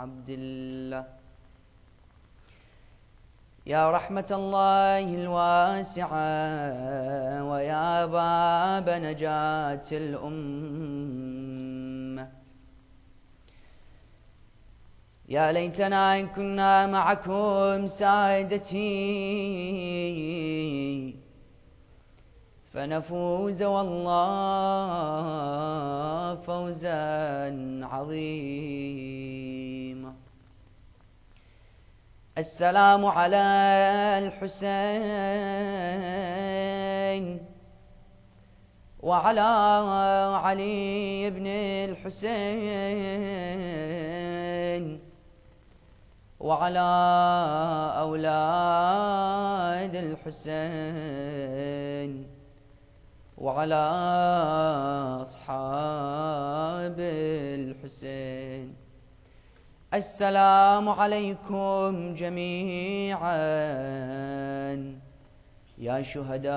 عبد الله. يا رحمة الله الواسعة ويا باب نجاة الأمة، يا ليتنا إن كنا معكم سادتي فنفوز والله فوزا عظيما. السلام على الحسين وعلى علي بن الحسين وعلى أولاد الحسين وعلى أصحاب الحسين. السلام عليكم جميعا يا شهداء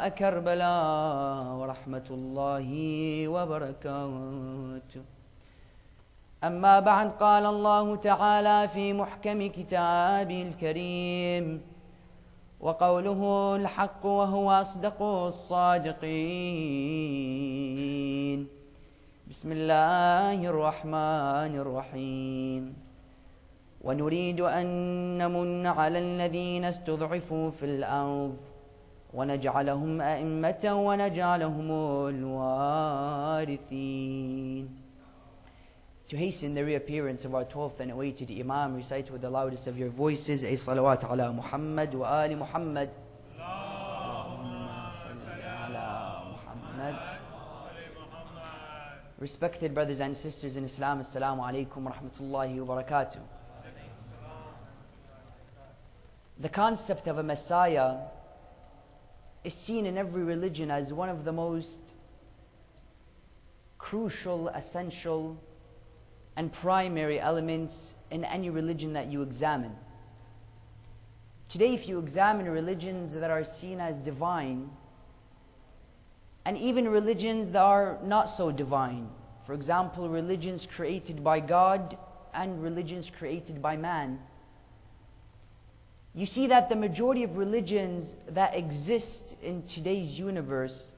كربلاء ورحمة الله وبركاته. أما بعد، قال الله تعالى في محكم كتابه الكريم: وقوله الحق وهو أصدق الصادقين. بسم الله الرحمن الرحيم. ونريد أن نمن على الذين استضعفوا في الأرض ونجعلهم أئمة ونجعلهم الوارثين. To hasten the reappearance of our 12th and awaited Imam, recite with the loudest of your voices a salawat ala Muhammad wa ali Muhammad. Allahumma salli ala Muhammad. Respected brothers and sisters in Islam, Assalamu alaikum wa rahmatullahi wa barakatuh. The concept of a Messiah is seen in every religion as one of the most crucial, essential, and primary elements in any religion that you examine. Today, if you examine religions that are seen as divine, and even religions that are not so divine, for example, religions created by God and religions created by man, you see that the majority of religions that exist in today's universe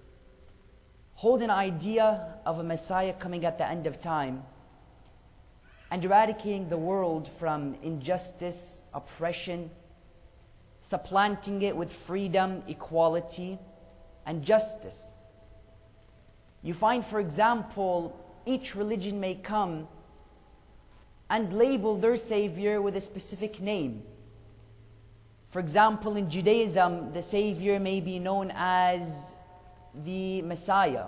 hold an idea of a Messiah coming at the end of time and eradicating the world from injustice, oppression, supplanting it with freedom, equality, and justice. You find, for example, each religion may come and label their savior with a specific name. For example, in Judaism, the savior may be known as the Messiah.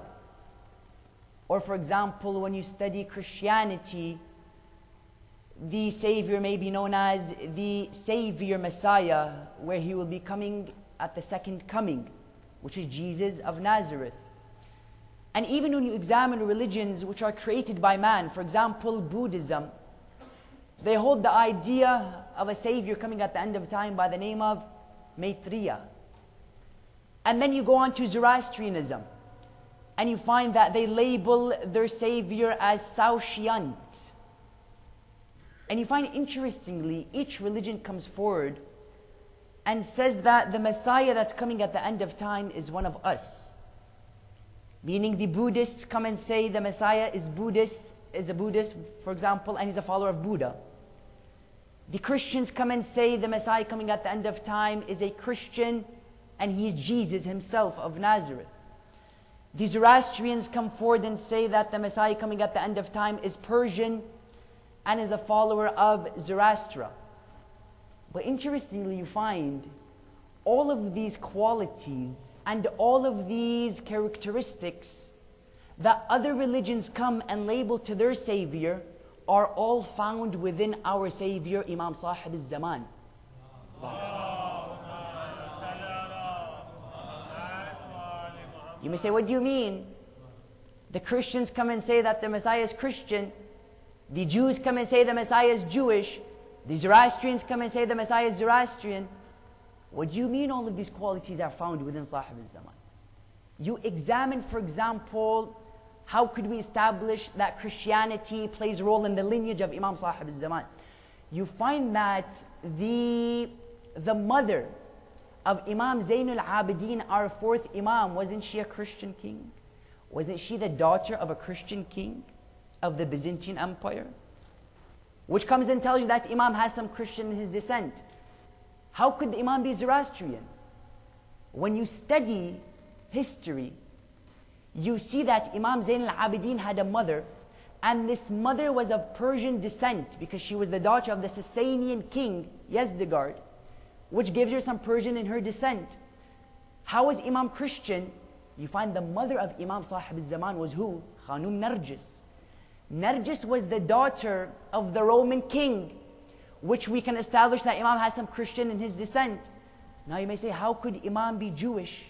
Or for example, when you study Christianity, the Savior may be known as the Savior Messiah, where he will be coming at the second coming, which is Jesus of Nazareth. And even when you examine religions which are created by man, for example, Buddhism, they hold the idea of a Savior coming at the end of time by the name of Maitreya. And then you go on to Zoroastrianism, and you find that they label their Savior as Saoshyant. And you find, interestingly, each religion comes forward and says that the Messiah that's coming at the end of time is one of us. Meaning the Buddhists come and say the Messiah is a Buddhist, for example, and he's a follower of Buddha. The Christians come and say the Messiah coming at the end of time is a Christian, and he is Jesus himself of Nazareth. The Zoroastrians come forward and say that the Messiah coming at the end of time is Persian, and is a follower of Zoroaster. But interestingly, you find all of these qualities and all of these characteristics that other religions come and label to their Savior are all found within our Savior, Imam Sahib al-Zaman. You may say, what do you mean? The Christians come and say that the Messiah is Christian. The Jews come and say the Messiah is Jewish. The Zoroastrians come and say the Messiah is Zoroastrian. What do you mean all of these qualities are found within Sahib al-Zaman? You examine, for example, how could we establish that Christianity plays a role in the lineage of Imam Sahib al-Zaman? You find that the mother of Imam Zainul Abidin, our fourth Imam, wasn't she a Christian king? Wasn't she the daughter of a Christian king of the Byzantine Empire? Which comes and tells you that Imam has some Christian in his descent. How could the Imam be Zoroastrian? When you study history, you see that Imam Zain al-Abidin had a mother, and this mother was of Persian descent because she was the daughter of the Sasanian king, Yazdegerd, which gives her some Persian in her descent. How was Imam Christian? You find the mother of Imam Sahib al-Zaman was who? Khanum Narjis. Narjis was the daughter of the Roman king, which we can establish that Imam has some Christian in his descent. Now you may say, how could Imam be Jewish?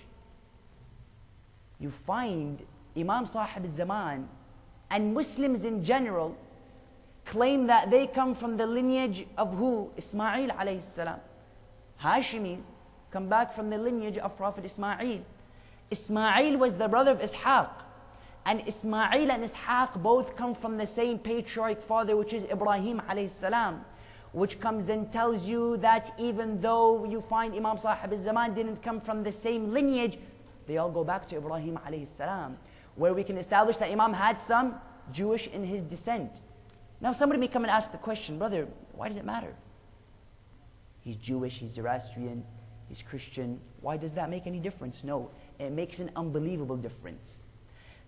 You find Imam Sahib al-Zaman and Muslims in general claim that they come from the lineage of who? Ismail alayhi salam. Hashimis come back from the lineage of Prophet Ismail. Ismail was the brother of Ishaq. And Ismail and Ishaq both come from the same patriarch father, which is Ibrahim alayhi salam. Which comes and tells you that even though you find Imam Sahib al-Zaman didn't come from the same lineage, they all go back to Ibrahim alayhi salam, where we can establish that Imam had some Jewish in his descent. Now somebody may come and ask the question, brother, why does it matter? He's Jewish, he's Zoroastrian, he's Christian. Why does that make any difference? No, it makes an unbelievable difference.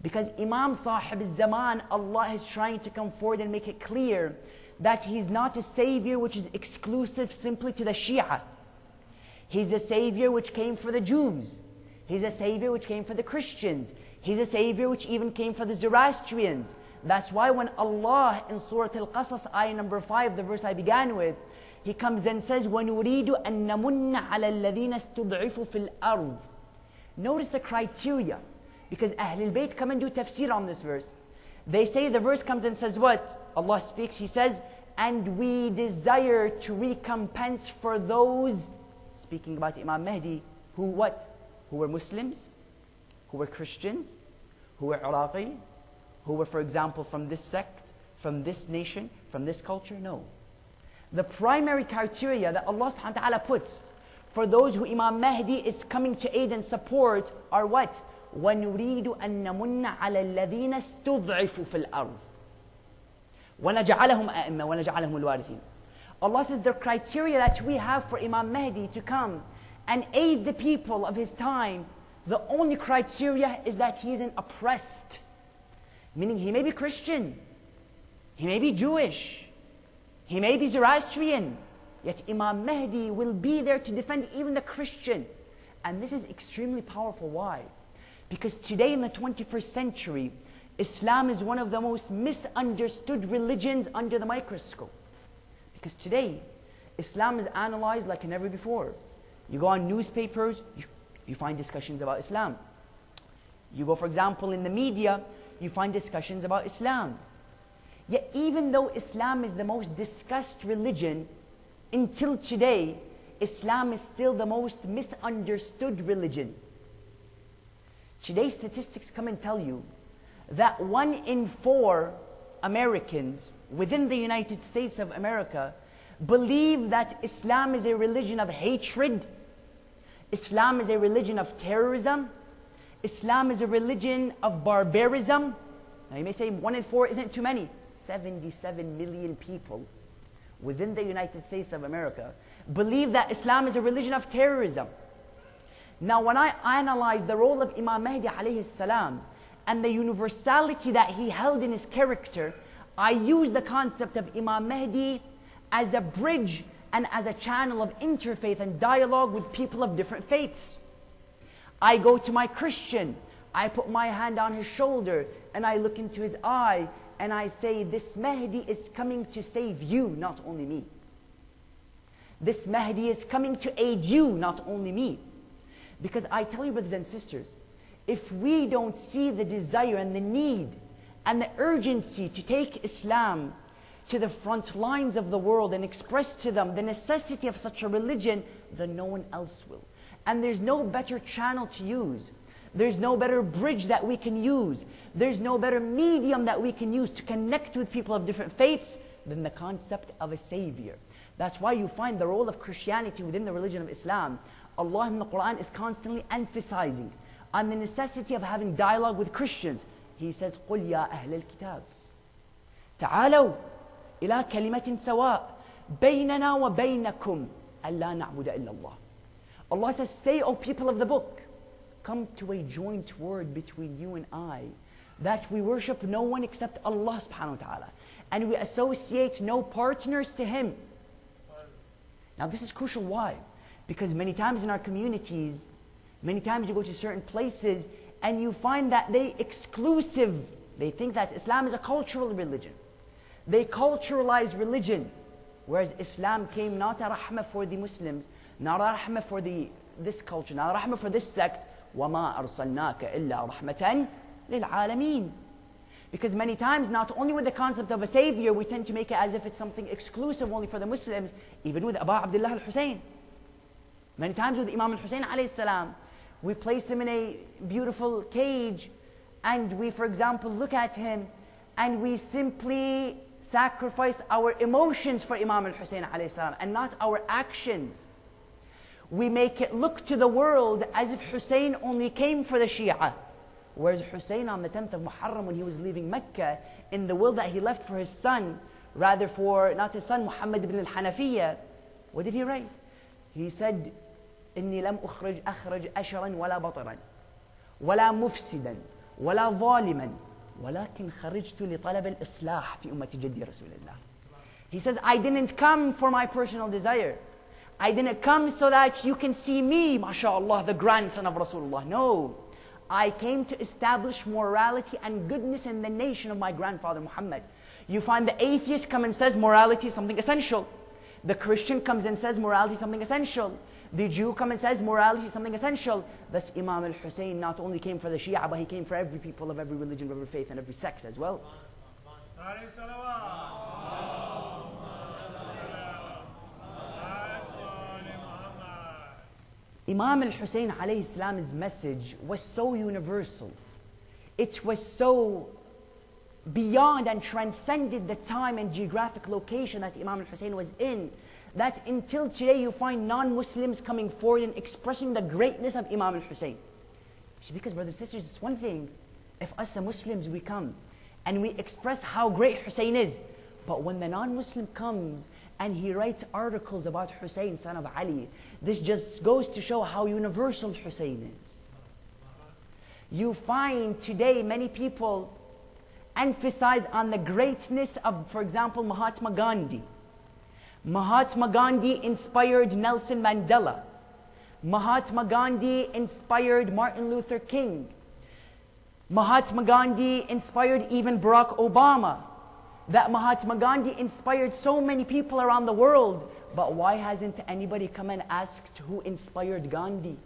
Because Imam Sahib al-Zaman, Allah is trying to come forward and make it clear that he's not a savior which is exclusive simply to the Shia. He's a savior which came for the Jews. He's a savior which came for the Christians. He's a savior which even came for the Zoroastrians. That's why when Allah in Surah Al-Qasas, ayah number 5, the verse I began with, He comes and says, وَنُرِيدُ أَن نَمُنَّ عَلَى الَّذِينَ اسْتُضْعِفُوا فِي الْأَرْضِ. Notice the criteria, because Ahlul Bayt come and do tafsir on this verse. They say, the verse comes and says what? Allah speaks, He says, and we desire to recompense for those, speaking about Imam Mahdi, who what? Who were Muslims, who were Christians, who were Iraqi, who were, for example, from this sect, from this nation, from this culture? No. The primary criteria that Allah subhanahu wa ta'ala puts for those who Imam Mahdi is coming to aid and support are what? وَنُرِيدُ أَن نَمُنَّ عَلَى الَّذِينَ اسْتُضْعِفُوا فِي الْأَرْضِ وَنَجْعَلَهُمْ أَئِمَّةً وَنَجْعَلَهُمُ الْوَارِثِينَ. Allah says the criteria that we have for Imam Mahdi to come and aid the people of his time, the only criteria is that he isn't oppressed. Meaning he may be Christian, he may be Jewish, he may be Zoroastrian, yet Imam Mahdi will be there to defend even the Christian. And this is extremely powerful. Why? Because today in the 21st century, Islam is one of the most misunderstood religions under the microscope. Because today, Islam is analyzed like never before. You go on newspapers, you find discussions about Islam. You go, for example, in the media, you find discussions about Islam. Yet even though Islam is the most discussed religion, until today, Islam is still the most misunderstood religion. Today's statistics come and tell you that 1 in 4 Americans within the United States of America believe that Islam is a religion of hatred, Islam is a religion of terrorism, Islam is a religion of barbarism. Now you may say 1 in 4 isn't too many. 77 million people within the United States of America believe that Islam is a religion of terrorism. Now when I analyze the role of Imam Mahdi alayhi salam and the universality that he held in his character, I use the concept of Imam Mahdi as a bridge and as a channel of interfaith and dialogue with people of different faiths. I go to my Christian, I put my hand on his shoulder and I look into his eye and I say, this Mahdi is coming to save you, not only me. This Mahdi is coming to aid you, not only me. Because I tell you, brothers and sisters, if we don't see the desire and the need and the urgency to take Islam to the front lines of the world and express to them the necessity of such a religion, then no one else will. And there's no better channel to use There's no better bridge that we can use. There's no better medium that we can use to connect with people of different faiths than the concept of a savior. That's why you find the role of Christianity within the religion of Islam. Allah in the Quran is constantly emphasizing on the necessity of having dialogue with Christians. He says, قُلْ يَا أَهْلَ الْكِتَابِ تَعَالَوْا إِلَىٰ كَلِمَةٍ سَوَاءٍ بَيْنَنَا وَبَيْنَكُمْ أَلَّا نَعْبُدَ إِلَّا اللَّهِ. Allah says, say, O people of the book, come to a joint word between you and I, that we worship no one except Allah subhanahu wa ta'ala, and we associate no partners to Him. Now this is crucial. Why? Because many times in our communities, many times you go to certain places and you find that they think that Islam is a cultural religion. They culturalize religion, whereas Islam came not a rahmah for the Muslims, not a rahmah for this culture, not a rahmah for this sect. وَمَا أَرْسَلْنَاكَ إِلَّا رَحْمَةً لِلْعَالَمِينَ. Because many times, not only with the concept of a savior, we tend to make it as if it's something exclusive only for the Muslims, even with Aba Abdullah al-Hussein. Many times with Imam al-Hussein alayhi salam, we place him in a beautiful cage, and we, for example, look at him, and we simply sacrifice our emotions for Imam al-Hussein alayhi salam, and not our actions. We make it look to the world as if Hussein only came for the Shia. Whereas Hussein on the 10th of Muharram, when he was leaving Mecca, in the will that he left for his son, rather for not his son Muhammad ibn al-Hanafiyyah, what did he write? He said, إني لم أخرج أشرا ولا بطرا ولا مفسدا ولا ظالما ولكن خرجت لطلب الإصلاح في أمة جدي رسول الله. He says, I didn't come for my personal desire. I didn't come so that you can see me, mashallah, the grandson of Rasulullah. No. I came to establish morality and goodness in the nation of my grandfather Muhammad. You find the atheist come and says morality is something essential. The Christian comes and says morality is something essential. The Jew comes and says morality is something essential. Thus Imam al-Hussein not only came for the Shia, but he came for every people of every religion, of every faith, and every sect as well. Imam al-Hussein alayhi salam's message was so universal. It was so beyond and transcended the time and geographic location that Imam al-Hussein was in, that until today you find non-Muslims coming forward and expressing the greatness of Imam al-Hussein. See, because brothers and sisters, it's one thing if us the Muslims we come and we express how great Hussein is, but when the non-Muslim comes and he writes articles about Hussein, son of Ali, this just goes to show how universal Hussein is. You find today many people emphasize on the greatness of, for example, Mahatma Gandhi. Mahatma Gandhi inspired Nelson Mandela. Mahatma Gandhi inspired Martin Luther King. Mahatma Gandhi inspired even Barack Obama. That Mahatma Gandhi inspired so many people around the world. But why hasn't anybody come and asked who inspired Gandhi?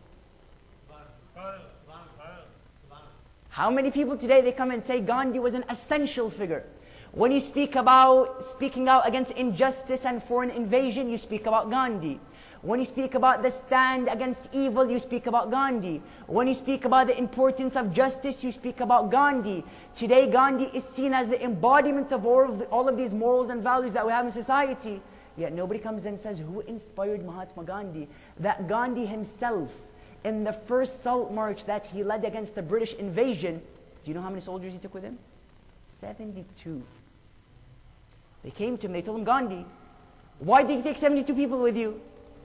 How many people today they come and say Gandhi was an essential figure? When you speak about speaking out against injustice and foreign invasion, you speak about Gandhi. When you speak about the stand against evil, you speak about Gandhi. When you speak about the importance of justice, you speak about Gandhi. Today, Gandhi is seen as the embodiment of all of these morals and values that we have in society. Yet nobody comes and says, who inspired Mahatma Gandhi? That Gandhi himself, in the first salt march that he led against the British invasion, do you know how many soldiers he took with him? 72. They came to him, they told him, Gandhi, why did you take 72 people with you?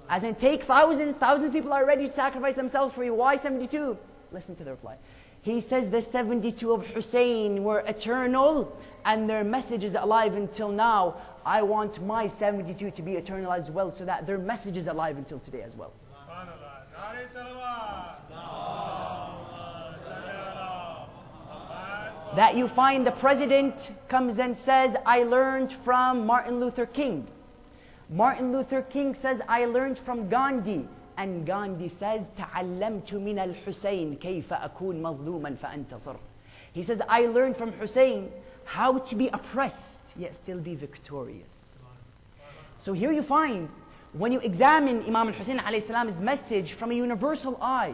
As in, take thousands of people are ready to sacrifice themselves for you. Why 72? Listen to the reply. He says the 72 of Hussein were eternal and their message is alive until now. I want my 72 to be eternal as well, so that their message is alive until today as well. That you find the president comes and says, I learned from Martin Luther King. Martin Luther King says, I learned from Gandhi. And Gandhi says, تعلمت من الحسين كيف أكون مظلوما فأنتصر. He says, I learned from Hussein how to be oppressed, yet still be victorious. So here you find, when you examine Imam al-Hussein alayhi salam's message from a universal eye,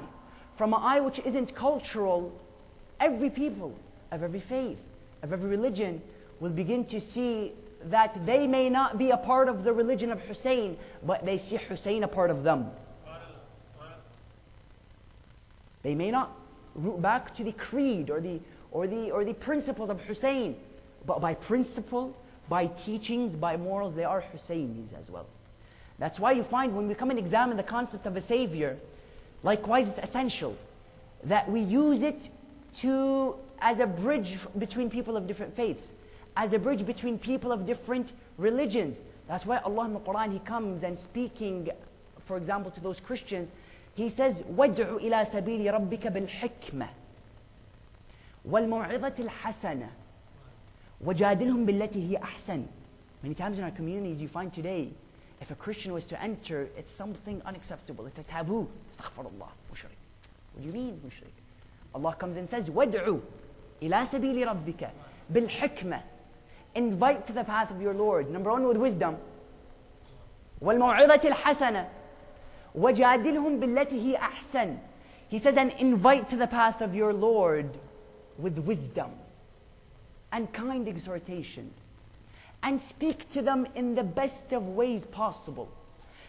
from an eye which isn't cultural, every people of every faith, of every religion will begin to see that they may not be a part of the religion of Hussein, but they see Hussein a part of them. They may not root back to the creed or the principles of Hussein, but by principle, by teachings, by morals, they are Husseinis as well. That's why you find when we come and examine the concept of a savior, likewise it's essential that we use it as a bridge between people of different faiths, as a bridge between people of different religions. That's why Allah in the Quran, He comes and speaking, for example, to those Christians, He says, وَادْعُ إِلَى سَبِيلِ رَبِّكَ بِالْحِكْمَةِ وَالْمَوْعِظَةِ الْحَسَنَةِ وَجَادِلْهُمْ بِالَّتِي هِيَ أَحْسَنُ. Many times in our communities you find today, if a Christian was to enter, it's something unacceptable. It's a taboo. Astaghfirullah, mushrik. What do you mean, mushrik? Allah comes and says, وَادْعُ إِلَى سَبِيلِ رَبِّكَ بِالْحِكْمَةِ. Invite to the path of your Lord. Number one, with wisdom. وَالْمَوْعِظَةِ الْحَسَنَةِ وَجَادِلْهُمْ بِالَّتِي هِيَ أَحْسَنُ. He says, and invite to the path of your Lord with wisdom and kind exhortation, and speak to them in the best of ways possible.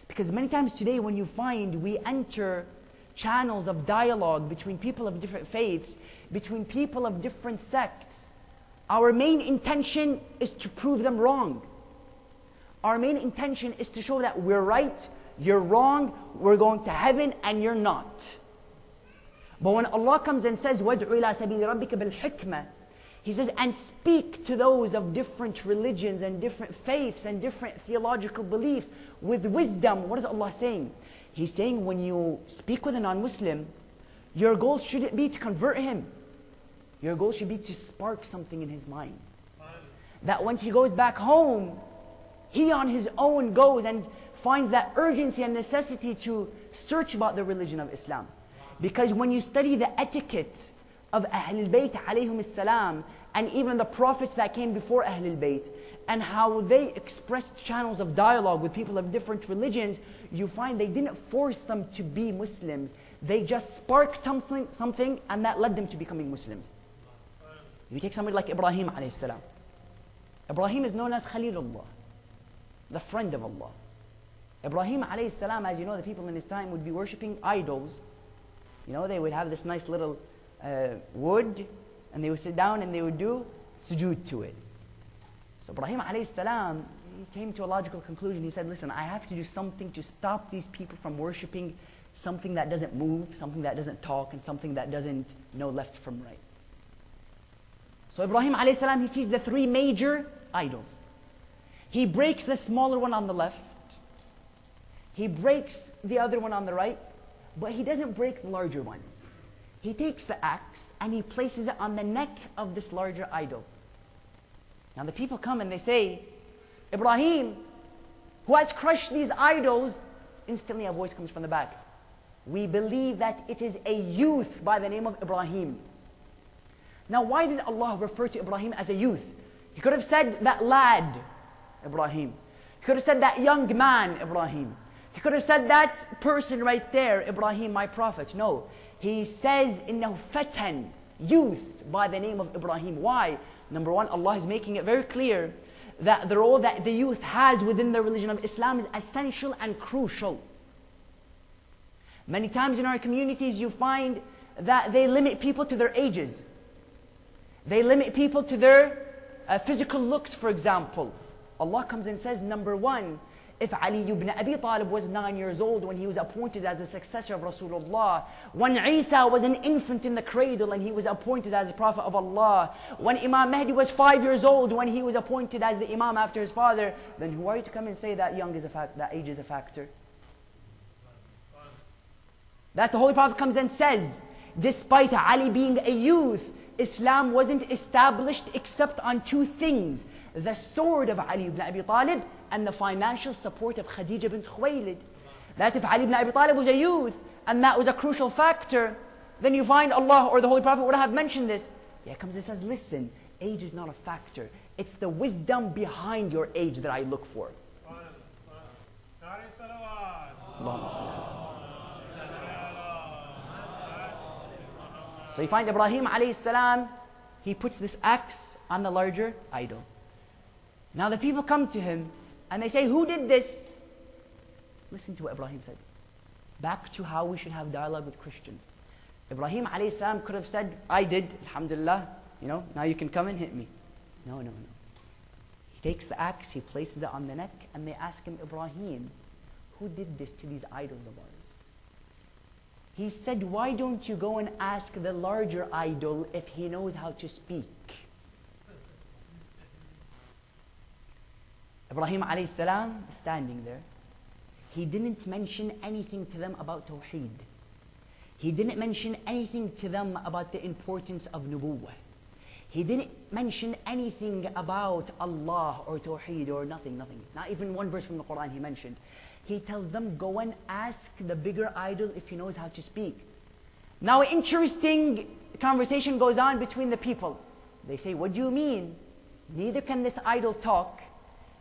Because many times today when you find we enter channels of dialogue between people of different faiths, between people of different sects, our main intention is to prove them wrong. Our main intention is to show that we're right, you're wrong, we're going to heaven, and you're not. But when Allah comes and says, وَادْعُ إِلَى سَبِيلِ رَبِّكَ بِالْحِكْمَةِ, He says, and speak to those of different religions and different faiths and different theological beliefs with wisdom. What is Allah saying? He's saying when you speak with a non-Muslim, your goal shouldn't be to convert him. Your goal should be to spark something in his mind. That once he goes back home, he on his own goes and finds that urgency and necessity to search about the religion of Islam. Because when you study the etiquette of Ahlul Bayt alayhum salam, and even the prophets that came before Ahlul Bayt, and how they expressed channels of dialogue with people of different religions, you find they didn't force them to be Muslims. They just sparked something and that led them to becoming Muslims. You take somebody like Ibrahim alayhi salam. Ibrahim is known as Khalilullah, the friend of Allah. Ibrahim alayhi salam, as you know, the people in his time would be worshipping idols. You know, they would have this nice little wood, and they would sit down and they would do sujood to it. So Ibrahim alayhi salam, he came to a logical conclusion. He said, listen, I have to do something to stop these people from worshipping something that doesn't move, something that doesn't talk, and something that doesn't know left from right. So Ibrahim alayhi salam, he sees the three major idols. He breaks the smaller one on the left. He breaks the other one on the right, but he doesn't break the larger one. He takes the axe and he places it on the neck of this larger idol. Now the people come and they say, Ibrahim, who has crushed these idols? Instantly a voice comes from the back. We believe that it is a youth by the name of Ibrahim. Now why did Allah refer to Ibrahim as a youth? He could have said that lad, Ibrahim. He could have said that young man, Ibrahim. He could have said that person right there, Ibrahim, my prophet. No. He says, إِنَّهُ فَتَن, youth by the name of Ibrahim. Why? Number one, Allah is making it very clear that the role that the youth has within the religion of Islam is essential and crucial. Many times in our communities you find that they limit people to their ages. They limit people to their physical looks, for example. Allah comes and says, number one, if Ali ibn Abi Talib was 9 years old when he was appointed as the successor of Rasulullah, when Isa was an infant in the cradle and he was appointed as the Prophet of Allah, when Imam Mahdi was 5 years old when he was appointed as the Imam after his father, then who are you to come and say that that age is a factor? That the Holy Prophet comes and says, despite Ali being a youth, Islam wasn't established except on two things: the sword of Ali ibn Abi Talib and the financial support of Khadija bint Khuwaylid. That if Ali ibn Abi Talib was a youth and that was a crucial factor, then you find Allah or the Holy Prophet would have mentioned this. He comes and says, listen, age is not a factor. It's the wisdom behind your age that I look for. So you find Ibrahim alayhi salam, he puts this axe on the larger idol. Now the people come to him and they say, who did this? Listen to what Ibrahim said. Back to how we should have dialogue with Christians. Ibrahim alayhi salam could have said, I did, alhamdulillah, now you can come and hit me. No. He takes the axe, he places it on the neck, and they ask him, Ibrahim, who did this to these idols of ours? He said, why don't you go and ask the larger idol if he knows how to speak? Ibrahim alayhi salam is standing there. He didn't mention anything to them about Tawheed. He didn't mention anything to them about the importance of Nubuwwah. He didn't mention anything about Allah or Tawheed or nothing. Not even one verse from the Quran he mentioned. He tells them, go and ask the bigger idol if he knows how to speak. Now, an interesting conversation goes on between the people. They say, what do you mean? Neither can this idol talk,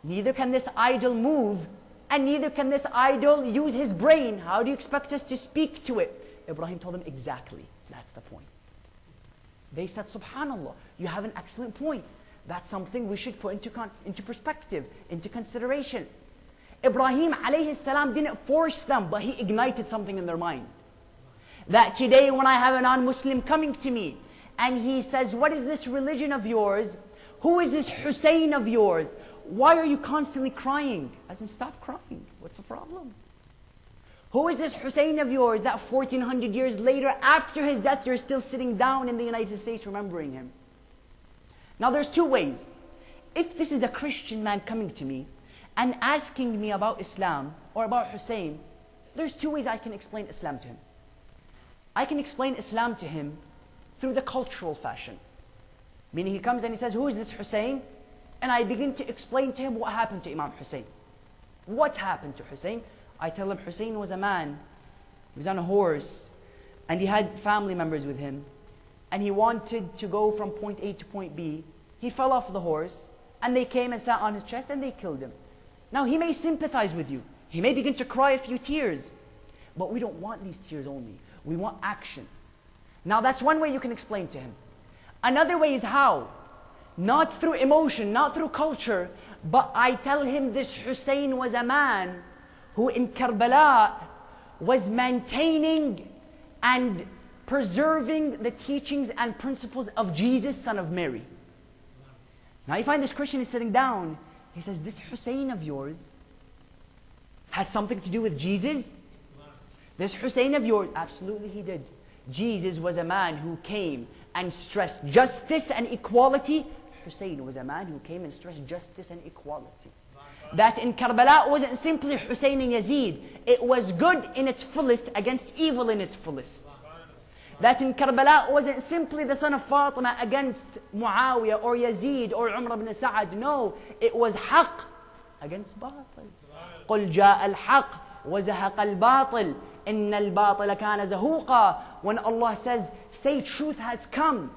neither can this idol move, and neither can this idol use his brain. How do you expect us to speak to it? Ibrahim told them, exactly, that's the point. They said, subhanallah, you have an excellent point. That's something we should put into perspective, into consideration. Ibrahim alayhi salam didn't force them, but he ignited something in their mind. That today when I have a non-Muslim coming to me, and he says, what is this religion of yours? Who is this Hussein of yours? Why are you constantly crying? I said, stop crying. What's the problem? Who is this Hussein of yours that 1400 years later, after his death, you're still sitting down in the United States remembering him? Now there's two ways. If this is a Christian man coming to me and asking me about Islam or about Hussein, there's two ways I can explain Islam to him. I can explain Islam to him through the cultural fashion. Meaning he comes and he says, who is this Hussein? And I begin to explain to him what happened to Imam Hussein. What happened to Hussein? I tell him Hussein was a man. He was on a horse and he had family members with him. And he wanted to go from point A to point B. He fell off the horse and they came and sat on his chest and they killed him. Now he may sympathize with you. He may begin to cry a few tears. But we don't want these tears only. We want action. Now that's one way you can explain to him. Another way is how? Not through emotion, not through culture, but I tell him this Hussein was a man who in Karbala was maintaining and preserving the teachings and principles of Jesus, son of Mary. Now you find this Christian is sitting down. He says, this Hussein of yours had something to do with Jesus? This Hussein of yours, absolutely he did. Jesus was a man who came and stressed justice and equality. Hussein was a man who came and stressed justice and equality. That in Karbala wasn't simply Hussein and Yazid. It was good in its fullest against evil in its fullest. That in Karbala wasn't simply the son of Fatima against Muawiyah or Yazid or Umar ibn Sa'ad. No, it was haqq against batil. قُلْ جَاءَ الْحَقِّ وَزَهَقَ الْبَاطِلِ إِنَّ الْبَاطِلَ كَانَ زَهُوقًا. When Allah says, say truth has come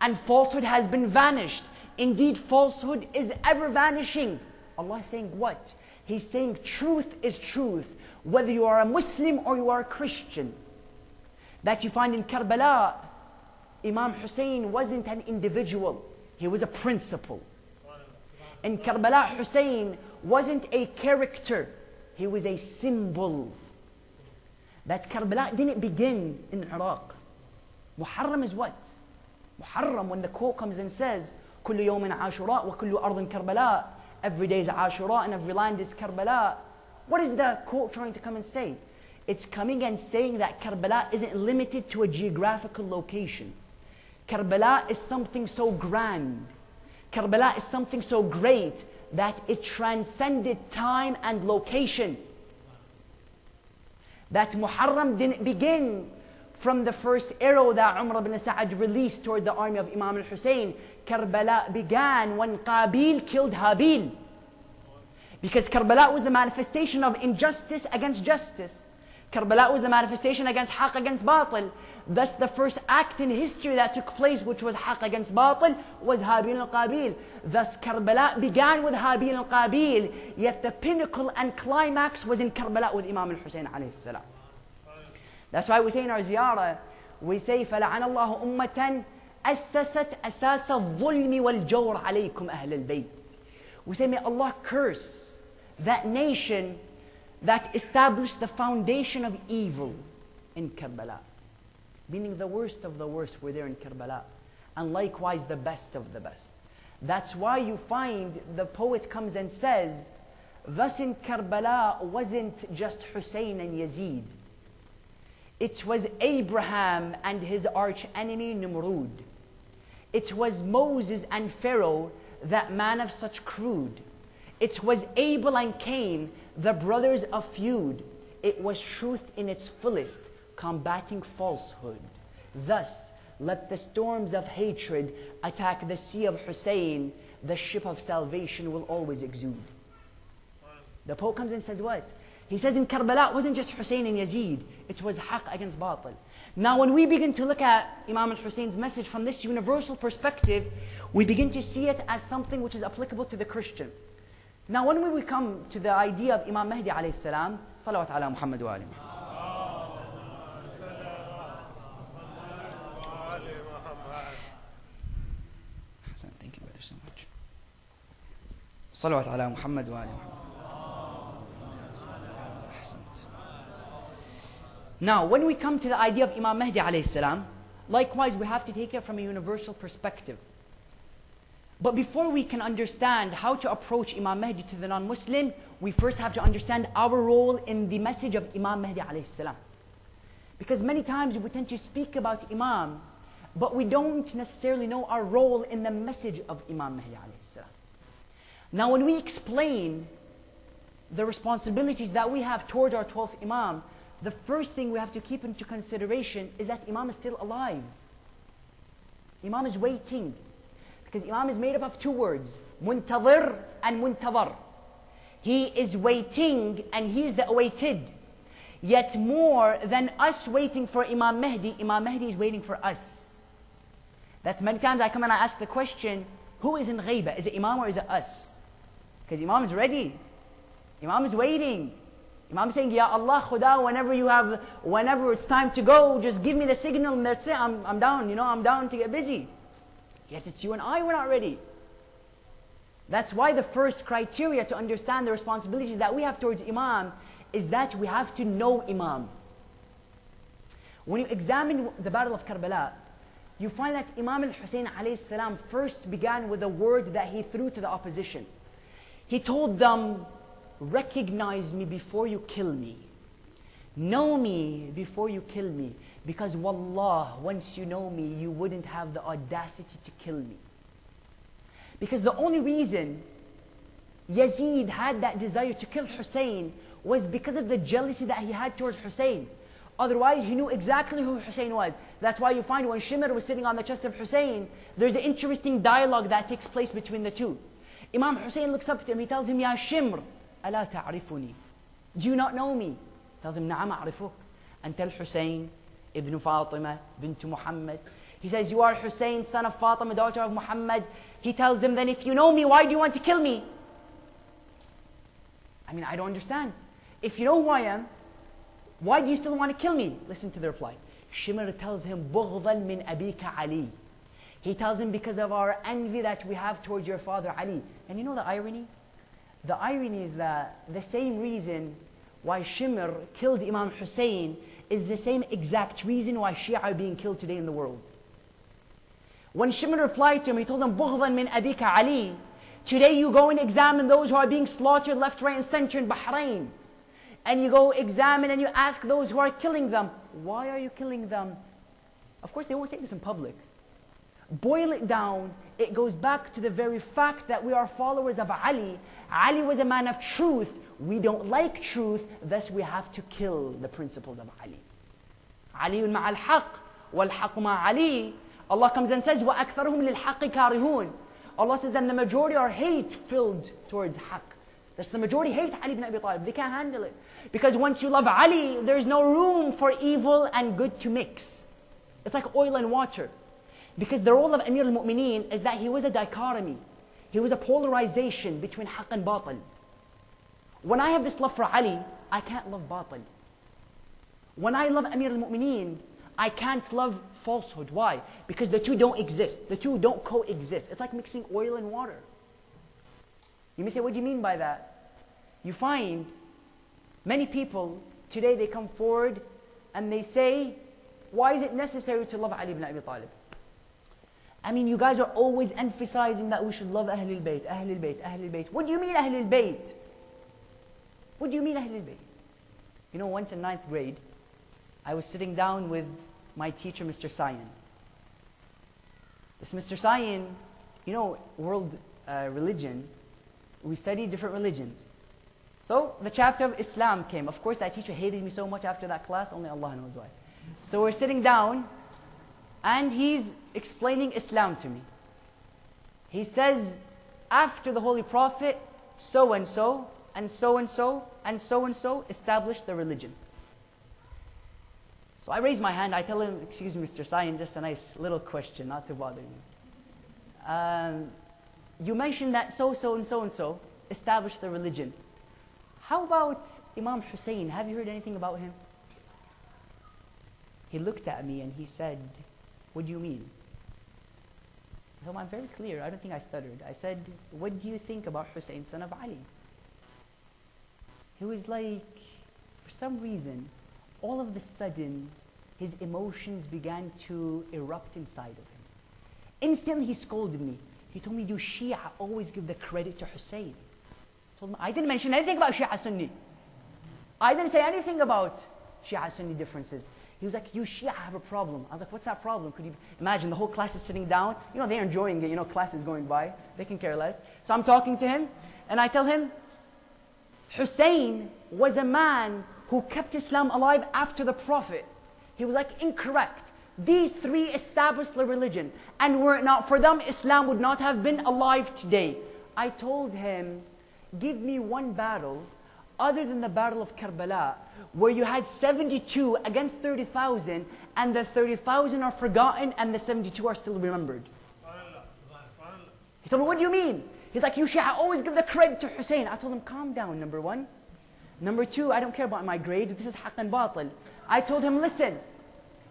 and falsehood has been vanished. Indeed, falsehood is ever vanishing. Allah is saying what? He's saying truth is truth, whether you are a Muslim or you are a Christian. That you find in Karbala, Imam Hussein wasn't an individual, he was a principle. In Karbala, Hussein wasn't a character, he was a symbol. That Karbala didn't begin in Iraq. Muharram is what? Muharram, when the quote comes and says, كل يوم عاشوراء وكل أرض كربلاء. Every day is Ashura and every land is Karbala. What is the quote trying to come and say? It's coming and saying that Karbala isn't limited to a geographical location. Karbala is something so grand. Karbala is something so great that it transcended time and location. That Muharram didn't begin from the first arrow that Umar ibn Sa'ad released toward the army of Imam al-Hussein. Karbala began when Qabil killed Habil. Because Karbala was the manifestation of injustice against justice. Karbala was the manifestation against haqq against batil. Thus the first act in history that took place, which was haqq against batil, was Habil and Qabil. Thus Karbala began with Habil and Qabil, yet the pinnacle and climax was in Karbala with Imam al-Hussein alayhi salam. That's why we say in our ziyarah, we say فَلَعَنَ اللَّهُ أُمَّةً أَسَّسَتْ أَسَاسَ الظُّلْمِ وَالْجَوْرِ عَلَيْكُمْ أَهْلَ الْبَيْتِ. We say, may Allah curse that nation that established the foundation of evil in Karbala. Meaning the worst of the worst were there in Karbala. And likewise the best of the best. That's why you find the poet comes and says, thus in Karbala wasn't just Hussein and Yazid. It was Abraham and his arch enemy Nimrud. It was Moses and Pharaoh, that man of such crude. It was Abel and Cain, the brothers of feud. It was truth in its fullest, combating falsehood. Thus, let the storms of hatred attack the sea of Hussein. The ship of salvation will always exude. The poet comes and says what? He says in Karbala, it wasn't just Hussein and Yazid. It was haqq against batil. Now when we begin to look at Imam al-Hussein's message from this universal perspective, we begin to see it as something which is applicable to the Christian. Now when we come to the idea of Imam Mahdi alayhi salam, salawat ala Muhammad wa ali Muhammad. Thank you, brother, so much. Salawat ala Muhammad wa ali Muhammad. Now, when we come to the idea of Imam Mahdi alayhi salam, likewise we have to take it from a universal perspective. But before we can understand how to approach Imam Mahdi to the non-Muslim, we first have to understand our role in the message of Imam Mahdi alayhi salam. Because many times we tend to speak about Imam, but we don't necessarily know our role in the message of Imam Mahdi alayhi salam. Now when we explain the responsibilities that we have towards our 12th Imam, the first thing we have to keep into consideration is that Imam is still alive. Imam is waiting. Because Imam is made up of two words, muntazir and muntazar. He is waiting and he is the awaited. Yet more than us waiting for Imam Mahdi is waiting for us. That's many times I come and I ask the question, who is in ghaiba? Is it Imam or is it us? Because Imam is ready. Imam is waiting. Imam is saying, Ya Allah, Khuda, whenever it's time to go, just give me the signal and that's it, I'm down, I'm down to get busy. Yet it's you and I, we're not ready. That's why the first criteria to understand the responsibilities that we have towards Imam is that we have to know Imam. When you examine the Battle of Karbala, you find that Imam al-Hussein alayhi salam first began with a word that he threw to the opposition. He told them, recognize me before you kill me. Know me before you kill me. Because wallah, once you know me, you wouldn't have the audacity to kill me. Because the only reason Yazid had that desire to kill Hussein was because of the jealousy that he had towards Hussein. Otherwise, he knew exactly who Hussein was. That's why you find when Shimr was sitting on the chest of Hussein, there's an interesting dialogue that takes place between the two. Imam Hussein looks up to him, he tells him, Ya Shimr, ألا تعرفني? Do you not know me? He tells him, نعم أعرفك. أنت الحسين ابن فاطمة بنت محمد. He says, you are Hussein, son of Fatima, daughter of Muhammad. He tells him, then if you know me, why do you want to kill me? I don't understand. If you know who I am, why do you still want to kill me? Listen to the reply. Shimr tells him, بغضا من أبيك علي. He tells him, because of our envy that we have towards your father Ali. And you know the irony? The irony is that the same reason why Shimr killed Imam Hussein is the same exact reason why Shia are being killed today in the world. When Shimr replied to him, he told him, بغضا من أبيك علي. Today you go and examine those who are being slaughtered left, right, and center in Bahrain. And you go examine and you ask those who are killing them, why are you killing them? Of course, they won't say this in public. Boil it down, it goes back to the very fact that we are followers of Ali. Ali was a man of truth. We don't like truth, thus we have to kill the principles of Ali. Ali مع الحق والحق مع Ali. Allah comes and says, وَأَكْثَرُهُمْ لِلْحَقِّ كَارِهُونَ. Allah says that the majority are hate-filled towards haqq. That's the majority hate Ali ibn Abi Talib. They can't handle it. Because once you love Ali, there's no room for evil and good to mix. It's like oil and water. Because the role of Amir al-Mu'mineen is that he was a dichotomy. He was a polarization between haqq and batil. When I have this love for Ali, I can't love batil. When I love Amir al-Mu'mineen, I can't love falsehood. Why? Because the two don't exist. The two don't coexist. It's like mixing oil and water. You may say, what do you mean by that? You find many people today, they come forward and they say, why is it necessary to love Ali ibn Abi Talib? I mean, you guys are always emphasizing that we should love Ahlul Bayt, Ahlul Bayt, Ahlul Bayt. What do you mean Ahlul Bayt? What do you mean Ahlul Bayt? You know, once in 9th grade, I was sitting down with my teacher, Mr. Sayan. This Mr. Sayan, you know, world religion, we studied different religions. So the chapter of Islam came. Of course, that teacher hated me so much after that class, only Allah knows why. So we're sitting down, and he's explaining Islam to me. He says, after the Holy Prophet, so and so, and so and so, and so and so established the religion. So I raise my hand, I tell him, excuse me, Mr. Sayan, just a nice little question, not to bother you. You mentioned that so and so established the religion. How about Imam Hussein? Have you heard anything about him? He looked at me and he said, what do you mean? I told him, I'm very clear, I don't think I stuttered. I said, what do you think about Hussein, son of Ali? He was like, for some reason, all of a sudden, his emotions began to erupt inside of him. Instantly, he scolded me. He told me, you Shia always give the credit to Hussein. I told him, I didn't mention anything about Shia Sunni. I didn't say anything about Shia Sunni differences. He was like, you Shia have a problem. I was like, what's that problem? Could you imagine the whole class is sitting down? You know, they're enjoying it. You know, class is going by. They can care less. So I'm talking to him, and I tell him, Hussein was a man who kept Islam alive after the Prophet. He was like, incorrect. These three established the religion. And were it not for them, Islam would not have been alive today. I told him, give me one battle other than the battle of Karbala, where you had 72 against 30,000, and the 30,000 are forgotten and the 72 are still remembered. He told me, what do you mean? He's like, you Shia always give the credit to Hussein. I told him, calm down, number one. Number two, I don't care about my grade. This is haqq and batil. I told him, listen,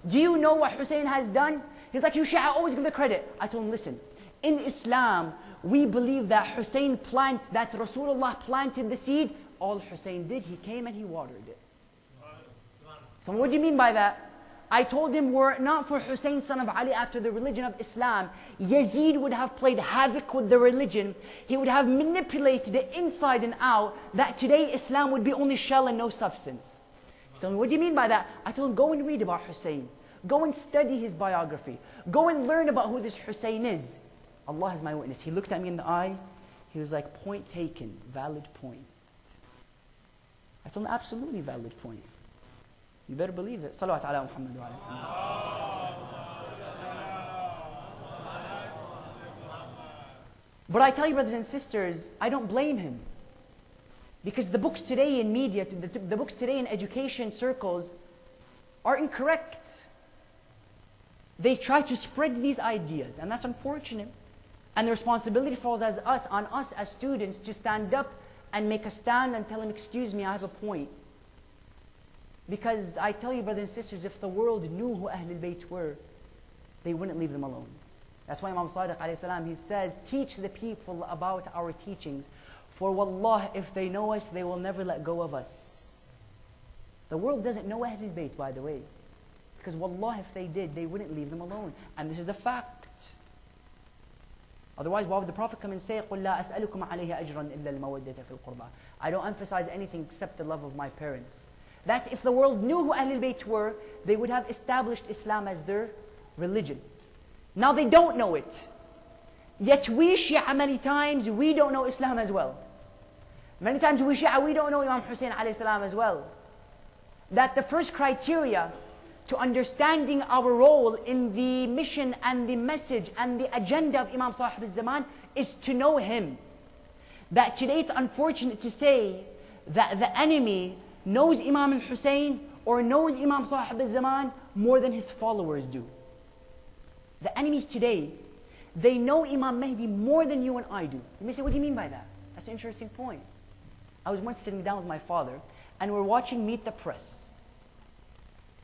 do you know what Hussein has done? He's like, you Shia always give the credit. I told him, listen, in Islam, we believe that that Rasulullah planted the seed. All Hussein did, he came and he watered it. So what do you mean by that? I told him, were it not for Hussein, son of Ali, after the religion of Islam, Yazid would have played havoc with the religion. He would have manipulated it inside and out, that today Islam would be only shell and no substance. He told me, what do you mean by that? I told him, go and read about Hussein. Go and study his biography. Go and learn about who this Hussein is. Allah is my witness. He looked at me in the eye. He was like, point taken, valid point. I told him, absolutely valid point. You better believe it. Salawat ala Muhammad wa ala. But I tell you, brothers and sisters, I don't blame him. Because the books today in media, the books today in education circles are incorrect. They try to spread these ideas, and that's unfortunate. And the responsibility falls on us as students to stand up and make a stand and tell him, excuse me, I have a point. Because I tell you, brothers and sisters, if the world knew who Ahlul Bayt were, they wouldn't leave them alone. That's why Imam Sadiq alayhi salam, he says, teach the people about our teachings. For wallah, if they know us, they will never let go of us. The world doesn't know Ahlul Bayt, by the way. Because wallah, if they did, they wouldn't leave them alone. And this is a fact. Otherwise, why would the Prophet come and say, قُلْ لَا أَسْأَلُكُمْ عَلَيْهِ أَجْرًا إِلَّا الْمَوَدَّةَ فِي الْقُرْبَى. I don't emphasize anything except the love of my parents. That if the world knew who Ahlul Bayt were, they would have established Islam as their religion. Now they don't know it. Yet we Shia, many times, we don't know Islam as well. Many times we Shia, we don't know Imam Hussein alayhi salam as well. That the first criteria to understanding our role in the mission and the message and the agenda of Imam Sahib al-Zaman is to know him. That today it's unfortunate to say that the enemy knows Imam al-Hussein or knows Imam Sahib al-Zaman more than his followers do. The enemies today, they know Imam Mahdi more than you and I do. You may say, what do you mean by that? That's an interesting point. I was once sitting down with my father, and we're watching Meet the Press.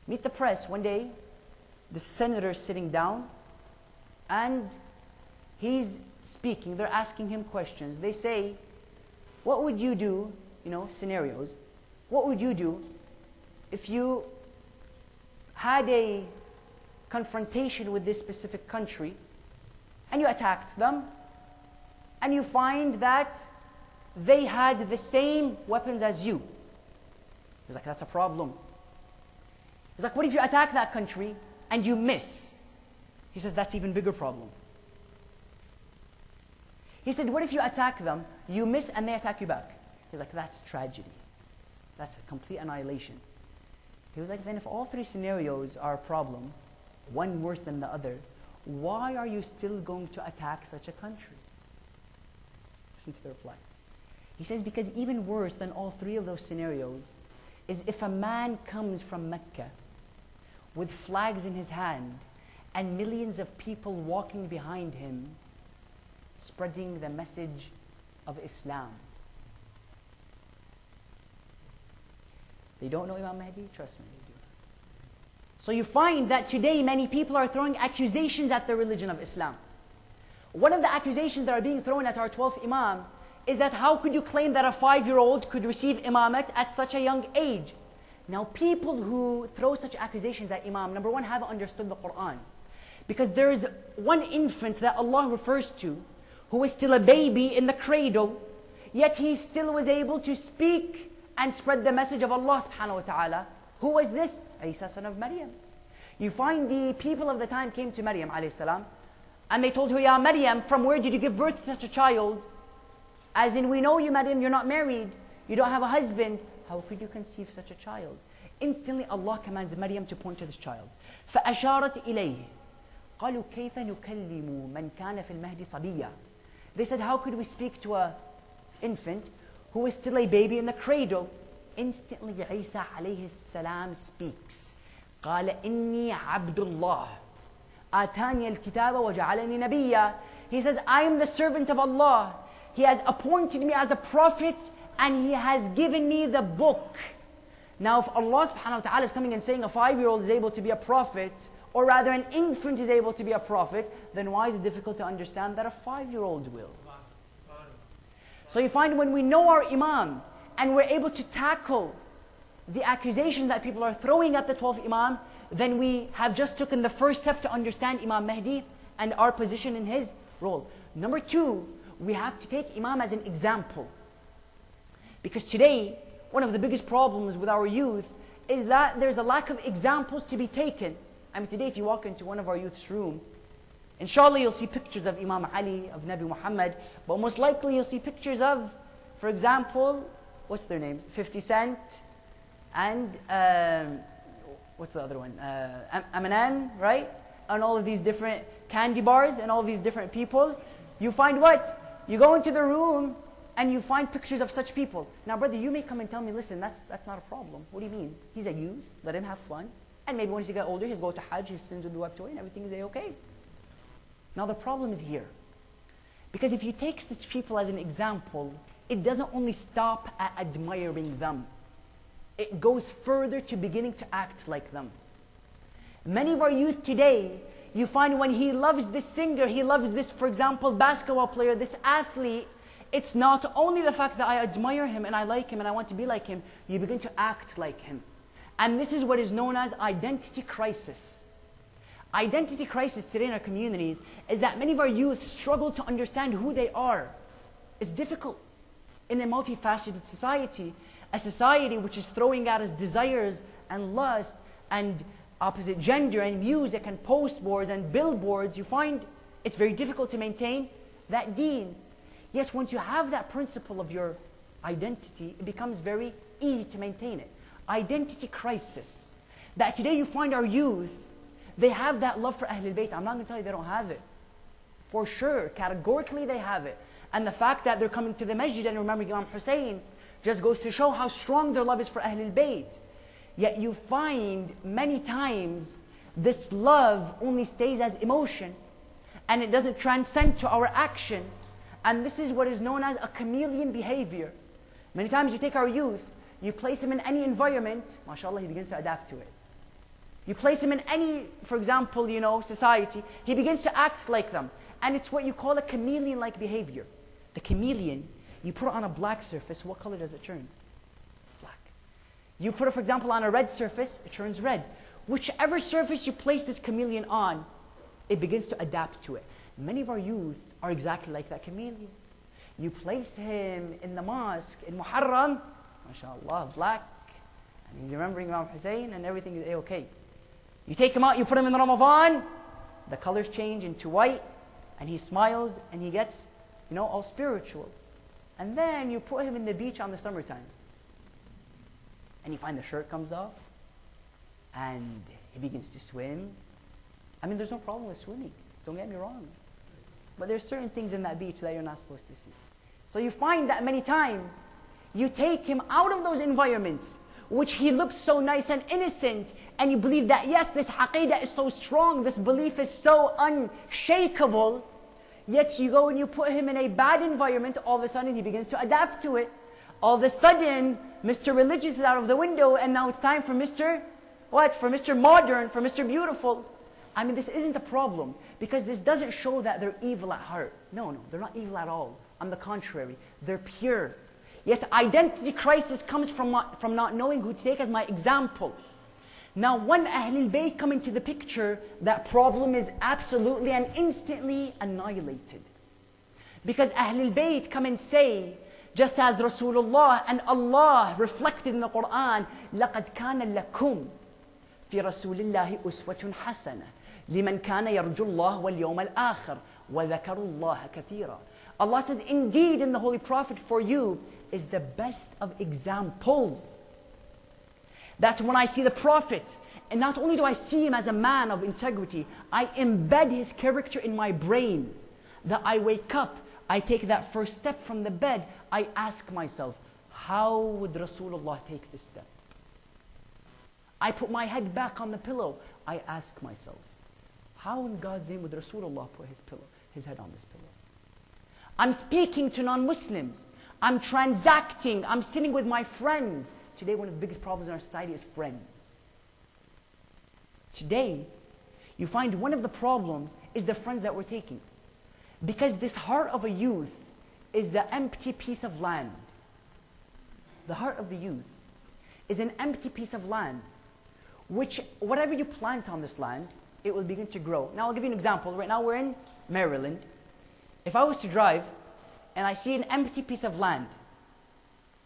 Meet the Press, one day, the senator sitting down, and he's speaking. They're asking him questions. They say, what would you do, scenarios, what would you do if you had a confrontation with this specific country and you attacked them and you find that they had the same weapons as you? He's like, that's a problem. He's like, what if you attack that country and you miss? He says, that's even bigger problem. He said, what if you attack them, you miss, and they attack you back? He's like, that's tragedy. That's a complete annihilation. He was like, then if all three scenarios are a problem, one worse than the other, why are you still going to attack such a country? Listen to the reply. He says, because even worse than all three of those scenarios is if a man comes from Mecca with flags in his hand and millions of people walking behind him, spreading the message of Islam. They don't know Imam Mahdi? Trust me, they do. So you find that today many people are throwing accusations at the religion of Islam. One of the accusations that are being thrown at our 12th Imam is that how could you claim that a 5-year-old could receive imamat at such a young age? Now people who throw such accusations at Imam, number one, haven't understood the Quran. Because there is one infant that Allah refers to who is still a baby in the cradle, yet he still was able to speak and spread the message of Allah subhanahu wa ta'ala. Who was this? Isa, son of Maryam. You find the people of the time came to Maryam alayhi salam, and they told her, Ya Maryam, from where did you give birth to such a child? As in, we know you, Maryam, you're not married, you don't have a husband. How could you conceive such a child? Instantly Allah commands Maryam to point to this child. فَأَشَارَتْ إِلَيْهِ قَالُوا كَيْفَ نُكَلِّمُ مَنْ كَانَ فِي الْمَهْدِ صَبِيًّا. They said, how could we speak to an infant who is still a baby in the cradle? Instantly Isa alayhi salam speaks. قال إني عبد الله آتاني الكتاب وجعلني نبيا. He says, I am the servant of Allah. He has appointed me as a prophet and He has given me the book. Now if Allah subhanahu wa ta'ala is coming and saying a 5-year-old is able to be a prophet, or rather an infant is able to be a prophet, then why is it difficult to understand that a 5-year-old will? So you find when we know our Imam and we're able to tackle the accusations that people are throwing at the 12th Imam, then we have just taken the first step to understand Imam Mahdi and our position in his role. Number two, we have to take Imam as an example. Because today, one of the biggest problems with our youth is that there's a lack of examples to be taken. I mean, today if you walk into one of our youth's room, inshallah you'll see pictures of Imam Ali, of Nabi Muhammad, but most likely you'll see pictures of, for example, what's their names? 50 Cent and, what's the other one? Eminem, right? And all of these different candy bars and all of these different people. You find what? You go into the room and you find pictures of such people. Now brother, you may come and tell me, listen, that's not a problem. What do you mean? He's a youth, let him have fun. And maybe once he gets older, he'll go to Hajj, his sins will be wiped away, and everything is okay. Now the problem is here. Because if you take such people as an example, it doesn't only stop at admiring them. It goes further to beginning to act like them. Many of our youth today, you find when he loves this singer, he loves this, for example, basketball player, this athlete, it's not only the fact that I admire him and I like him and I want to be like him, you begin to act like him. And this is what is known as identity crisis. Identity crisis today in our communities is that many of our youth struggle to understand who they are. It's difficult. In a multifaceted society, a society which is throwing at us desires and lust and opposite gender and music and postboards and billboards, you find it's very difficult to maintain that deen. Yet once you have that principle of your identity, it becomes very easy to maintain it. Identity crisis. That today you find our youth, they have that love for Ahlul Bayt. I'm not going to tell you they don't have it. For sure, categorically they have it. And the fact that they're coming to the masjid and remembering Imam Hussein just goes to show how strong their love is for Ahlul Bayt. Yet you find many times this love only stays as emotion and it doesn't transcend to our action. And this is what is known as a chameleon behavior. Many times you take our youth, you place him in any environment, mashallah, he begins to adapt to it. You place him in any, for example, society, he begins to act like them. And it's what you call a chameleon-like behavior. The chameleon, you put it on a black surface, what color does it turn? Black. You put it, for example, on a red surface, it turns red. Whichever surface you place this chameleon on, it begins to adapt to it. Many of our youth are exactly like that chameleon. You place him in the mosque, in Muharram, mashallah, black, and he's remembering Imam Hussein, and everything is okay. You take him out, you put him in Ramadan, the colors change into white, and he smiles, and he gets, all spiritual. And then you put him in the beach on the summertime, and you find the shirt comes off, and he begins to swim. I mean, there's no problem with swimming, don't get me wrong. But there's certain things in that beach that you're not supposed to see. So you find that many times, you take him out of those environments, which he looked so nice and innocent, and you believe that, yes, this aqidah is so strong, this belief is so unshakable, yet you go and you put him in a bad environment, all of a sudden he begins to adapt to it. All of a sudden, Mr. Religious is out of the window, and now it's time for Mr. What? For Mr. Modern, for Mr. Beautiful. I mean, this isn't a problem, because this doesn't show that they're evil at heart. No, they're not evil at all. On the contrary, they're pure. Yet identity crisis comes from not knowing who to take as my example. Now, when Ahlul Bayt come into the picture, that problem is absolutely and instantly annihilated. Because Ahlul Bayt come and say, just as Rasulullah and Allah reflected in the Quran, لَقَدْ كَانَ لَكُمْ فِي رَسُولِ اللَّهِ أُسْوَةٌ حَسَنَةٌ لِمَنْ كَانَ يَرْجُو اللَّهَ وَالْيَوْمَ الْآخِرَ وَذَكَرُوا اللَّهَ كَثِيرًا. Allah says, indeed in the Holy Prophet for you is the best of examples. That's when I see the Prophet, and not only do I see him as a man of integrity, I embed his character in my brain. That I wake up, I take that first step from the bed, I ask myself, how would Rasulullah take this step? I put my head back on the pillow, I ask myself, how in God's name would Rasulullah put his head on this pillow? I'm speaking to non-Muslims. I'm transacting. I'm sitting with my friends. Today, one of the biggest problems in our society is friends. Today, you find one of the problems is the friends that we're taking. Because this heart of a youth is an empty piece of land. The heart of the youth is an empty piece of land, which whatever you plant on this land, it will begin to grow. Now, I'll give you an example. Right now, we're in Maryland. If I was to drive and I see an empty piece of land,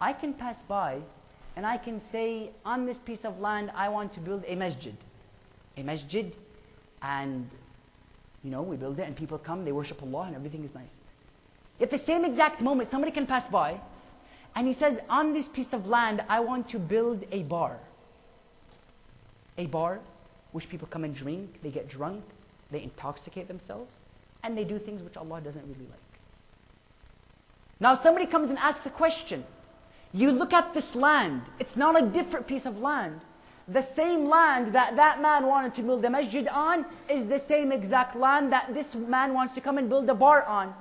I can pass by and I can say, on this piece of land, I want to build a masjid. A masjid, and we build it and people come, they worship Allah and everything is nice. At the same exact moment, somebody can pass by and he says, on this piece of land, I want to build a bar. A bar which people come and drink, they get drunk, they intoxicate themselves, and they do things which Allah doesn't really like. Now somebody comes and asks the question, you look at this land, it's not a different piece of land. The same land that man wanted to build a masjid on is the same exact land that this man wants to come and build a bar on.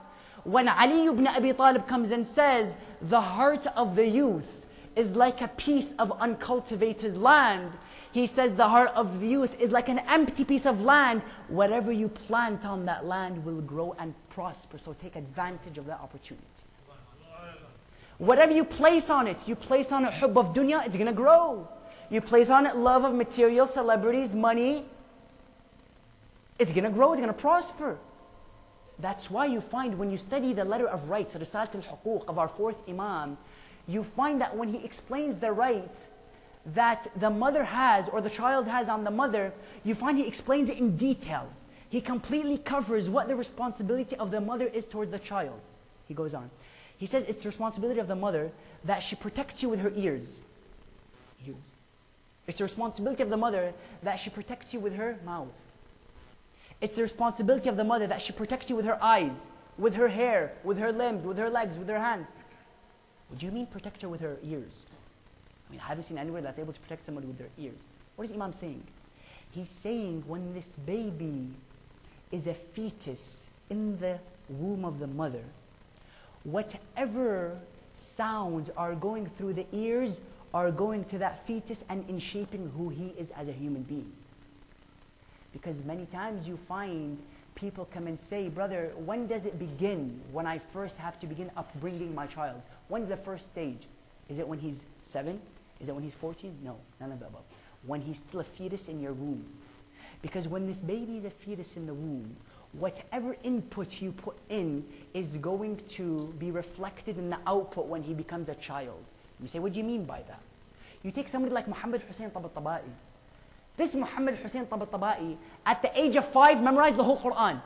When Ali ibn Abi Talib comes and says, the heart of the youth is like a piece of uncultivated land, he says the heart of the youth is like an empty piece of land. Whatever you plant on that land will grow and prosper. So take advantage of that opportunity. Whatever you place on it hubb of dunya, it's going to grow. You place on it love of material, celebrities, money, it's going to grow, it's going to prosper. That's why you find when you study the letter of rights, Risalat al-Huquq of our fourth Imam, you find that when he explains the rights that the mother has or the child has on the mother, you find he explains it in detail. He completely covers what the responsibility of the mother is toward the child. He goes on. He says it's the responsibility of the mother that she protects you with her ears. It's the responsibility of the mother that she protects you with her mouth. It's the responsibility of the mother that she protects you with her eyes, with her hair, with her limbs, with her legs, with her hands. What do you mean protect her with her ears? I mean, I haven't seen anywhere that's able to protect somebody with their ears. What is Imam saying? He's saying when this baby is a fetus in the womb of the mother, whatever sounds are going through the ears are going to that fetus and in shaping who he is as a human being. Because many times you find people come and say, brother, when does it begin? When I first have to begin upbringing my child? When's the first stage? Is it when he's 7? Is it when he's 14? No, none of the above. When he's still a fetus in your womb. Because when this baby is a fetus in the womb, whatever input you put in is going to be reflected in the output when he becomes a child. You say, what do you mean by that? You take somebody like Muhammad Hussein Tabatabai. This Muhammad Hussein Tabatabai, at the age of 5, memorized the whole Quran.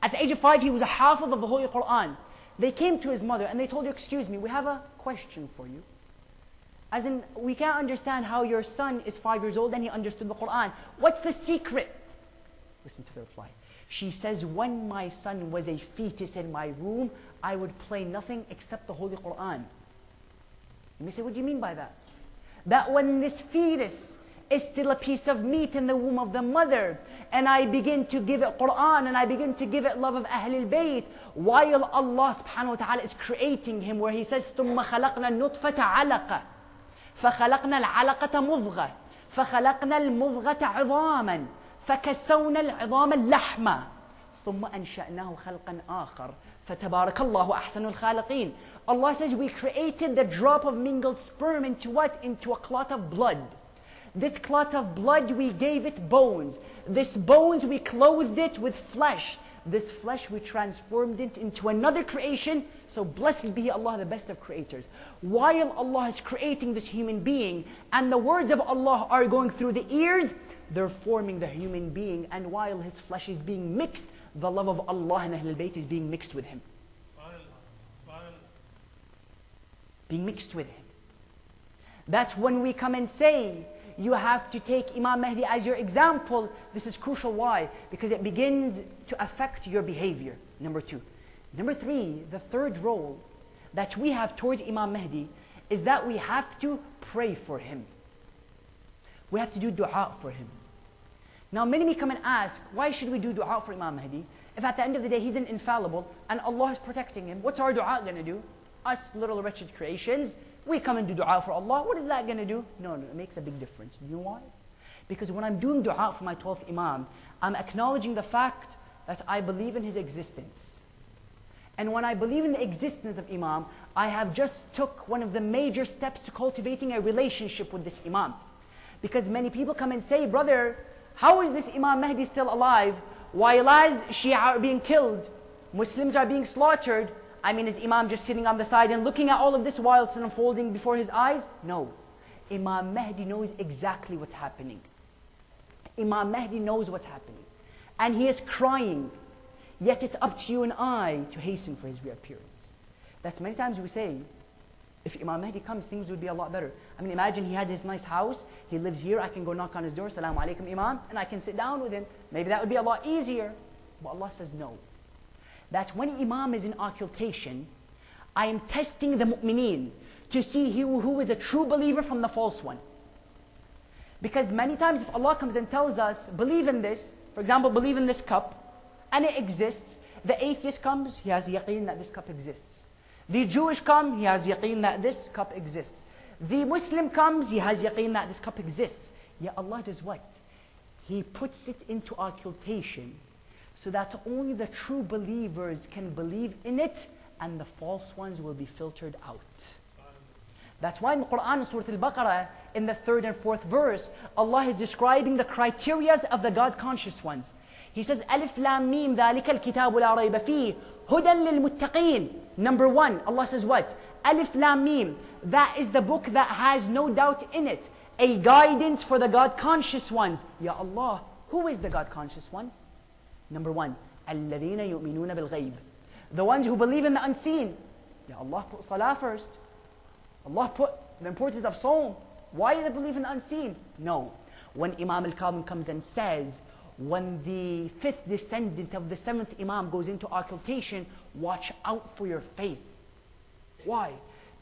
At the age of 5, he was a hafiz of the Holy Quran. They came to his mother and they told her, excuse me, we have a question for you. As in, we can't understand how your son is 5 years old and he understood the Quran. What's the secret? Listen to the reply. She says, when my son was a fetus in my womb, I would play nothing except the Holy Quran. You may say, what do you mean by that? That when this fetus is still a piece of meat in the womb of the mother, and I begin to give it Quran, and I begin to give it love of Ahlul Bayt, while Allah subhanahu wa ta'ala is creating him, where he says, ثُمَّ خَلَقْنَا النُّطْفَةَ عَلَقَةً فَخَلَقْنَا الْعَلَقَةَ مُضْغَةً فَخَلَقْنَا الْمُضْغَةَ عِظَامًا فَكَسَوْنَا الْعِظَامَ لَحْمًا ثُمَّ أَنشَأْنَاهُ خَلْقًا آخَرَ فَتَبَارَكَ اللَّهُ أَحْسَنُ الْخَالِقِينَ. Allah says, we created the drop of mingled sperm into what? Into a clot of blood. This clot of blood, we gave it bones. This bones, we clothed it with flesh. This flesh, we transformed it into another creation. So blessed be Allah, the best of creators. While Allah is creating this human being, and the words of Allah are going through the ears, they're forming the human being. And while his flesh is being mixed, the love of Allah and Ahlul Bayt is being mixed with him. Being mixed with him. That's when we come and say, you have to take Imam Mahdi as your example. This is crucial. Why? Because it begins to affect your behavior. Number 2. Number 3, the third role that we have towards Imam Mahdi is that we have to pray for him. We have to do dua for him. Now many may come and ask, why should we do dua for Imam Mahdi? If at the end of the day he's an infallible and Allah is protecting him, what's our dua going to do? Us little wretched creations, we come and do dua for Allah. What is that going to do? No, it makes a big difference. You know why? Because when I'm doing dua for my 12th Imam, I'm acknowledging the fact that I believe in his existence. And when I believe in the existence of Imam, I have just took one of the major steps to cultivating a relationship with this Imam. Because many people come and say, brother, how is this Imam Mahdi still alive while as Shia are being killed, Muslims are being slaughtered? I mean, is Imam just sitting on the side and looking at all of this while it's unfolding before his eyes? No. Imam Mahdi knows exactly what's happening. Imam Mahdi knows what's happening. And he is crying. Yet it's up to you and I to hasten for his reappearance. That's many times we say, if Imam Mahdi comes, things would be a lot better. I mean, imagine he had his nice house, he lives here, I can go knock on his door, Assalamu alaikum Imam, and I can sit down with him. Maybe that would be a lot easier. But Allah says no. That when Imam is in occultation, I am testing the mu'mineen to see who is a true believer from the false one. Because many times if Allah comes and tells us, believe in this, for example, believe in this cup, and it exists, the atheist comes, he has yaqeen that this cup exists. The Jewish comes, he has yaqeen that this cup exists. The Muslim comes, he has yaqeen that this cup exists. Yet Allah does what? He puts it into occultation so that only the true believers can believe in it and the false ones will be filtered out. That's why in the Quran, in Surah Al-Baqarah, in the 3rd and 4th verse, Allah is describing the criteria of the God-conscious ones. He says, Alif Lam Mim, ذَلِكَ الْكِتَابُ لَا رَيْبَ فِيهِ هُدًى لِلْمُتَّقِينَ. Number 1, Allah says what? Alif Lam Mim. That is the book that has no doubt in it. A guidance for the God-conscious ones. Ya Allah, who is the God-conscious ones? Number 1, الَّذِينَ يُؤْمِنُونَ بِالْغَيْبِ. The ones who believe in the unseen. Ya Allah, put salah first. Allah put the importance of Sawm. Why do they believe in the unseen? No. When Imam al-Kadhim comes and says, when the 5th descendant of the 7th Imam goes into occultation, watch out for your faith. Why?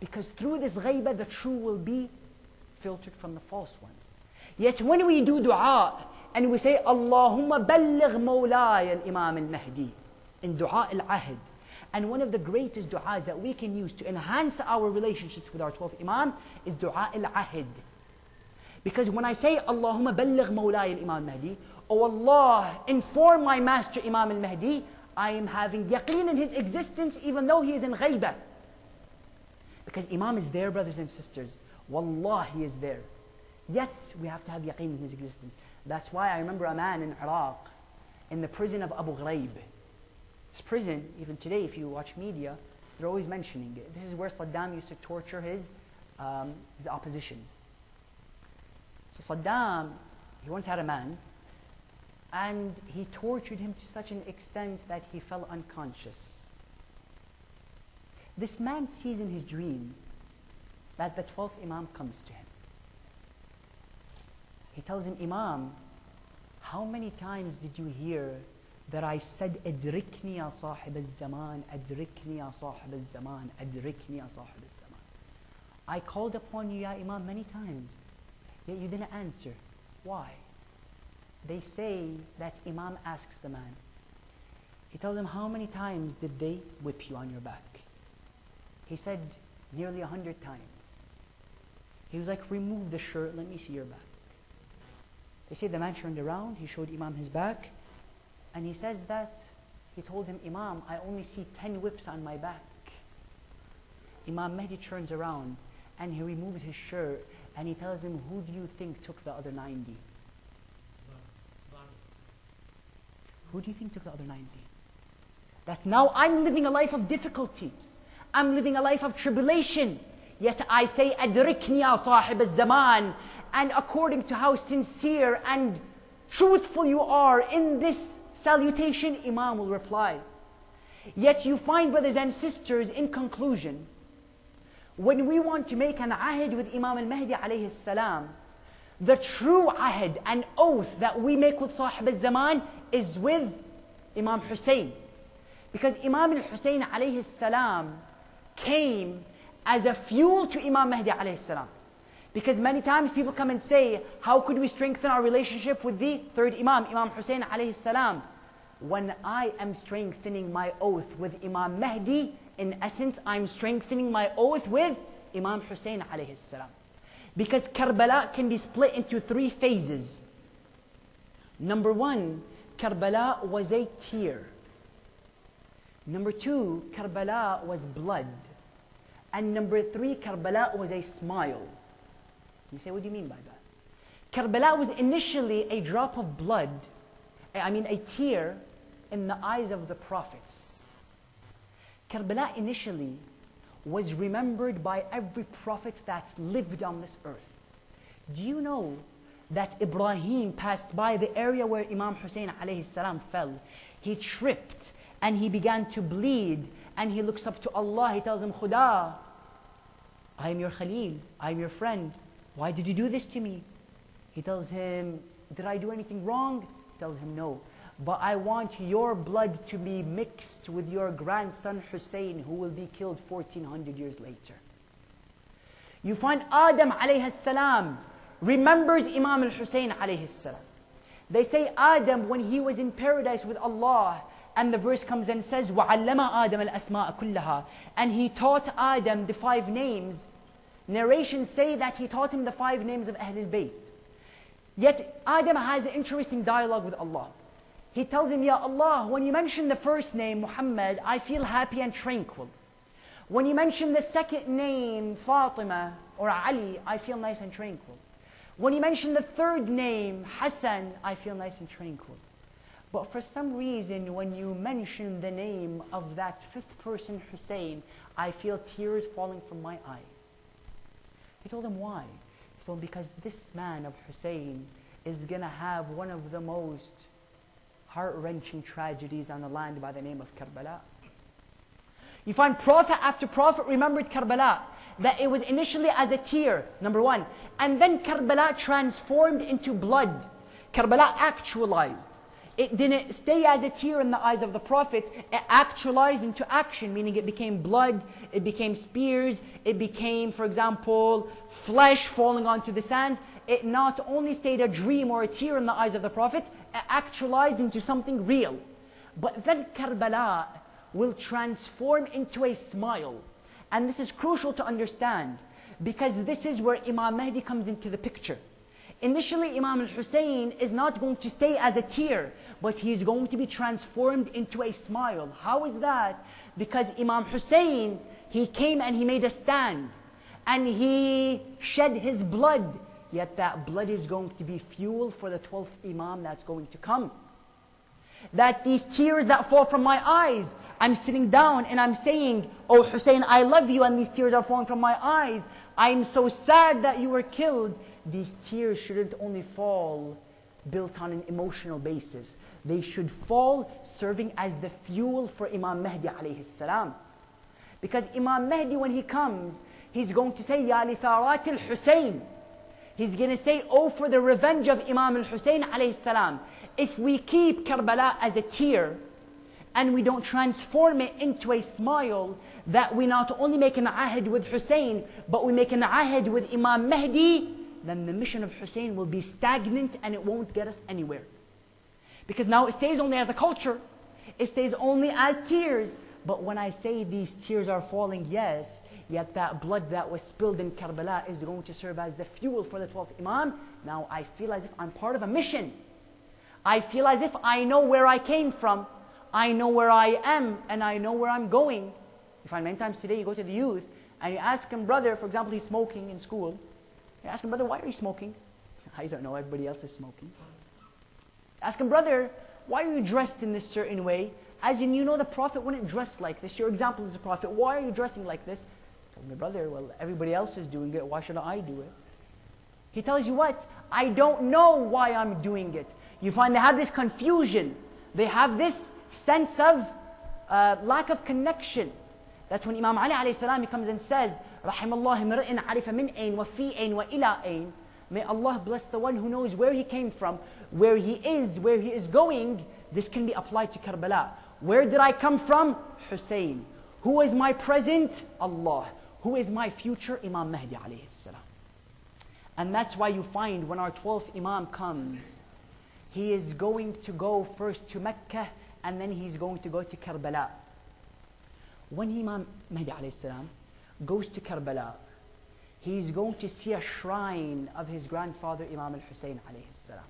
Because through this ghaibah, the true will be filtered from the false ones. Yet when we do dua, and we say, Allahumma balligh mawlaya al-Imam al-Mahdi, in dua al-ahd. And one of the greatest du'as that we can use to enhance our relationships with our 12th Imam is dua al-ahd. Because when I say, Allahumma balligh mawlaya al-Imam al-Mahdi, oh Allah, inform my master Imam al-Mahdi, I am having yaqeen in his existence even though he is in ghaibah. Because Imam is there, brothers and sisters. Wallah, he is there. Yet, we have to have yaqeen in his existence. That's why I remember a man in Iraq, in the prison of Abu Ghraib. This prison, even today, if you watch media, they're always mentioning it. This is where Saddam used to torture his oppositions. So Saddam, he once had a man, and he tortured him to such an extent that he fell unconscious. This man sees in his dream that the 12th Imam comes to him. He tells him, Imam, how many times did you hear that I said, Adrikni ya sahib al-zaman, Adrikni ya sahib al-zaman, Adrikni ya sahib al-zaman. I called upon you, ya Imam, many times, yet you didn't answer. Why? They say that Imam asks the man. He tells him, how many times did they whip you on your back? He said, nearly 100 times. He was like, remove the shirt, let me see your back. They say the man turned around, he showed Imam his back, and he says that, he told him, Imam, I only see 10 whips on my back. Imam Mahdi turns around, and he removes his shirt, and he tells him, who do you think took the other 90? Who do you think took the other 90? That now I'm living a life of difficulty. I'm living a life of tribulation. Yet I say, Adrikni ya sahib al-zaman. And according to how sincere and truthful you are in this salutation, Imam will reply. Yet you find, brothers and sisters, in conclusion, when we want to make an ahd with Imam al-Mahdi alayhi salam, the true ahd and oath that we make with Sahib al-Zaman is with Imam Hussein. Because Imam al-Hussein alayhi salam came as a fuel to Imam Mahdi alayhi salam. Because many times people come and say, how could we strengthen our relationship with the third Imam, Imam Hussein alayhi salam? When I am strengthening my oath with Imam Mahdi, in essence, I'm strengthening my oath with Imam Hussein alayhi salam. Because Karbala can be split into 3 phases. Number 1, Karbala was a tear. Number 2, Karbala was blood. And number 3, Karbala was a smile. You say, what do you mean by that? Karbala was initially a drop of blood, a tear in the eyes of the prophets. Karbala initially was remembered by every prophet that lived on this earth. Do you know that Ibrahim passed by the area where Imam Hussein alayhi salam fell? He tripped and he began to bleed, and he looks up to Allah. He tells him, Khuda, I am your Khalil, I am your friend. Why did you do this to me? He tells him, did I do anything wrong? He tells him, no. But I want your blood to be mixed with your grandson Hussein, who will be killed 1400 years later. You find Adam alayhi salam remembered Imam al-Hussein alayhi salam. They say Adam, when he was in paradise with Allah, and the verse comes and says, وَعَلَّمَ آدَمَ الْأَسْمَاءَ كُلَّهَا, and he taught Adam the 5 names. Narrations say that he taught him the 5 names of Ahlul Bayt. Yet Adam has an interesting dialogue with Allah. He tells him, Ya Allah, when you mention the first name, Muhammad, I feel happy and tranquil. When you mention the second name, Fatima or Ali, I feel nice and tranquil. When you mention the third name, Hassan, I feel nice and tranquil. But for some reason, when you mention the name of that 5th person, Hussein, I feel tears falling from my eyes. He told him, why? He told him, because this man of Hussein is going to have one of the most heart-wrenching tragedies on the land by the name of Karbala. You find prophet after prophet remembered Karbala, that it was initially as a tear, number 1. And then Karbala transformed into blood. Karbala actualized. It didn't stay as a tear in the eyes of the prophets. It actualized into action, meaning it became blood, it became spears, it became, for example, flesh falling onto the sands. It not only stayed a dream or a tear in the eyes of the prophets, it actualized into something real. But then Karbala will transform into a smile. And this is crucial to understand, because this is where Imam Mahdi comes into the picture. Initially, Imam al-Hussein is not going to stay as a tear, but he's going to be transformed into a smile. How is that? Because Imam Hussein, he came and he made a stand, and he shed his blood, yet that blood is going to be fuel for the 12th Imam that's going to come. That these tears that fall from my eyes, I'm sitting down and I'm saying, oh Hussein, I love you, and these tears are falling from my eyes. I'm so sad that you were killed. These tears shouldn't only fall built on an emotional basis. They should fall serving as the fuel for Imam Mahdi alayhi salam. Because Imam Mahdi, when he comes, he's going to say, Ya li tharat al-Hussein. He's going to say, oh, for the revenge of Imam al-Hussein alayhi salam. If we keep Karbala as a tear, and we don't transform it into a smile, that we not only make an ahd with Hussein, but we make an ahd with Imam Mahdi, then the mission of Hussein will be stagnant and it won't get us anywhere. Because now it stays only as a culture. It stays only as tears. But when I say these tears are falling, yes, yet that blood that was spilled in Karbala is going to serve as the fuel for the 12th Imam. Now I feel as if I'm part of a mission. I feel as if I know where I came from, I know where I am, and I know where I'm going. You find many times today you go to the youth and you ask him, brother, for example, he's smoking in school. You ask him, brother, why are you smoking? I don't know, everybody else is smoking. Ask him, brother, why are you dressed in this certain way? As in, you know the Prophet wouldn't dress like this. Your example is the Prophet. Why are you dressing like this? He tells me, brother, well, everybody else is doing it. Why should I do it? He tells you what? I don't know why I'm doing it. You find they have this confusion. They have this sense of lack of connection. That's when Imam Ali alayhi salam, he comes and says, رَحِمَ اللَّهِ مِرْءٍ عَرِفَ مِنْ أَيْنِ وَفِي أَيْنِ وَإِلَىٰ أَيْنِ. May Allah bless the one who knows where he came from, where he is going. This can be applied to Karbala. Where did I come from? Hussein. Who is my present? Allah. Who is my future? Imam Mahdi alayhi salam. And that's why you find when our 12th Imam comes, he is going to go first to Mecca, and then he's going to go to Karbala. When Imam Mahdi alayhi salam goes to Karbala, he's going to see a shrine of his grandfather Imam al-Hussein alayhi salam.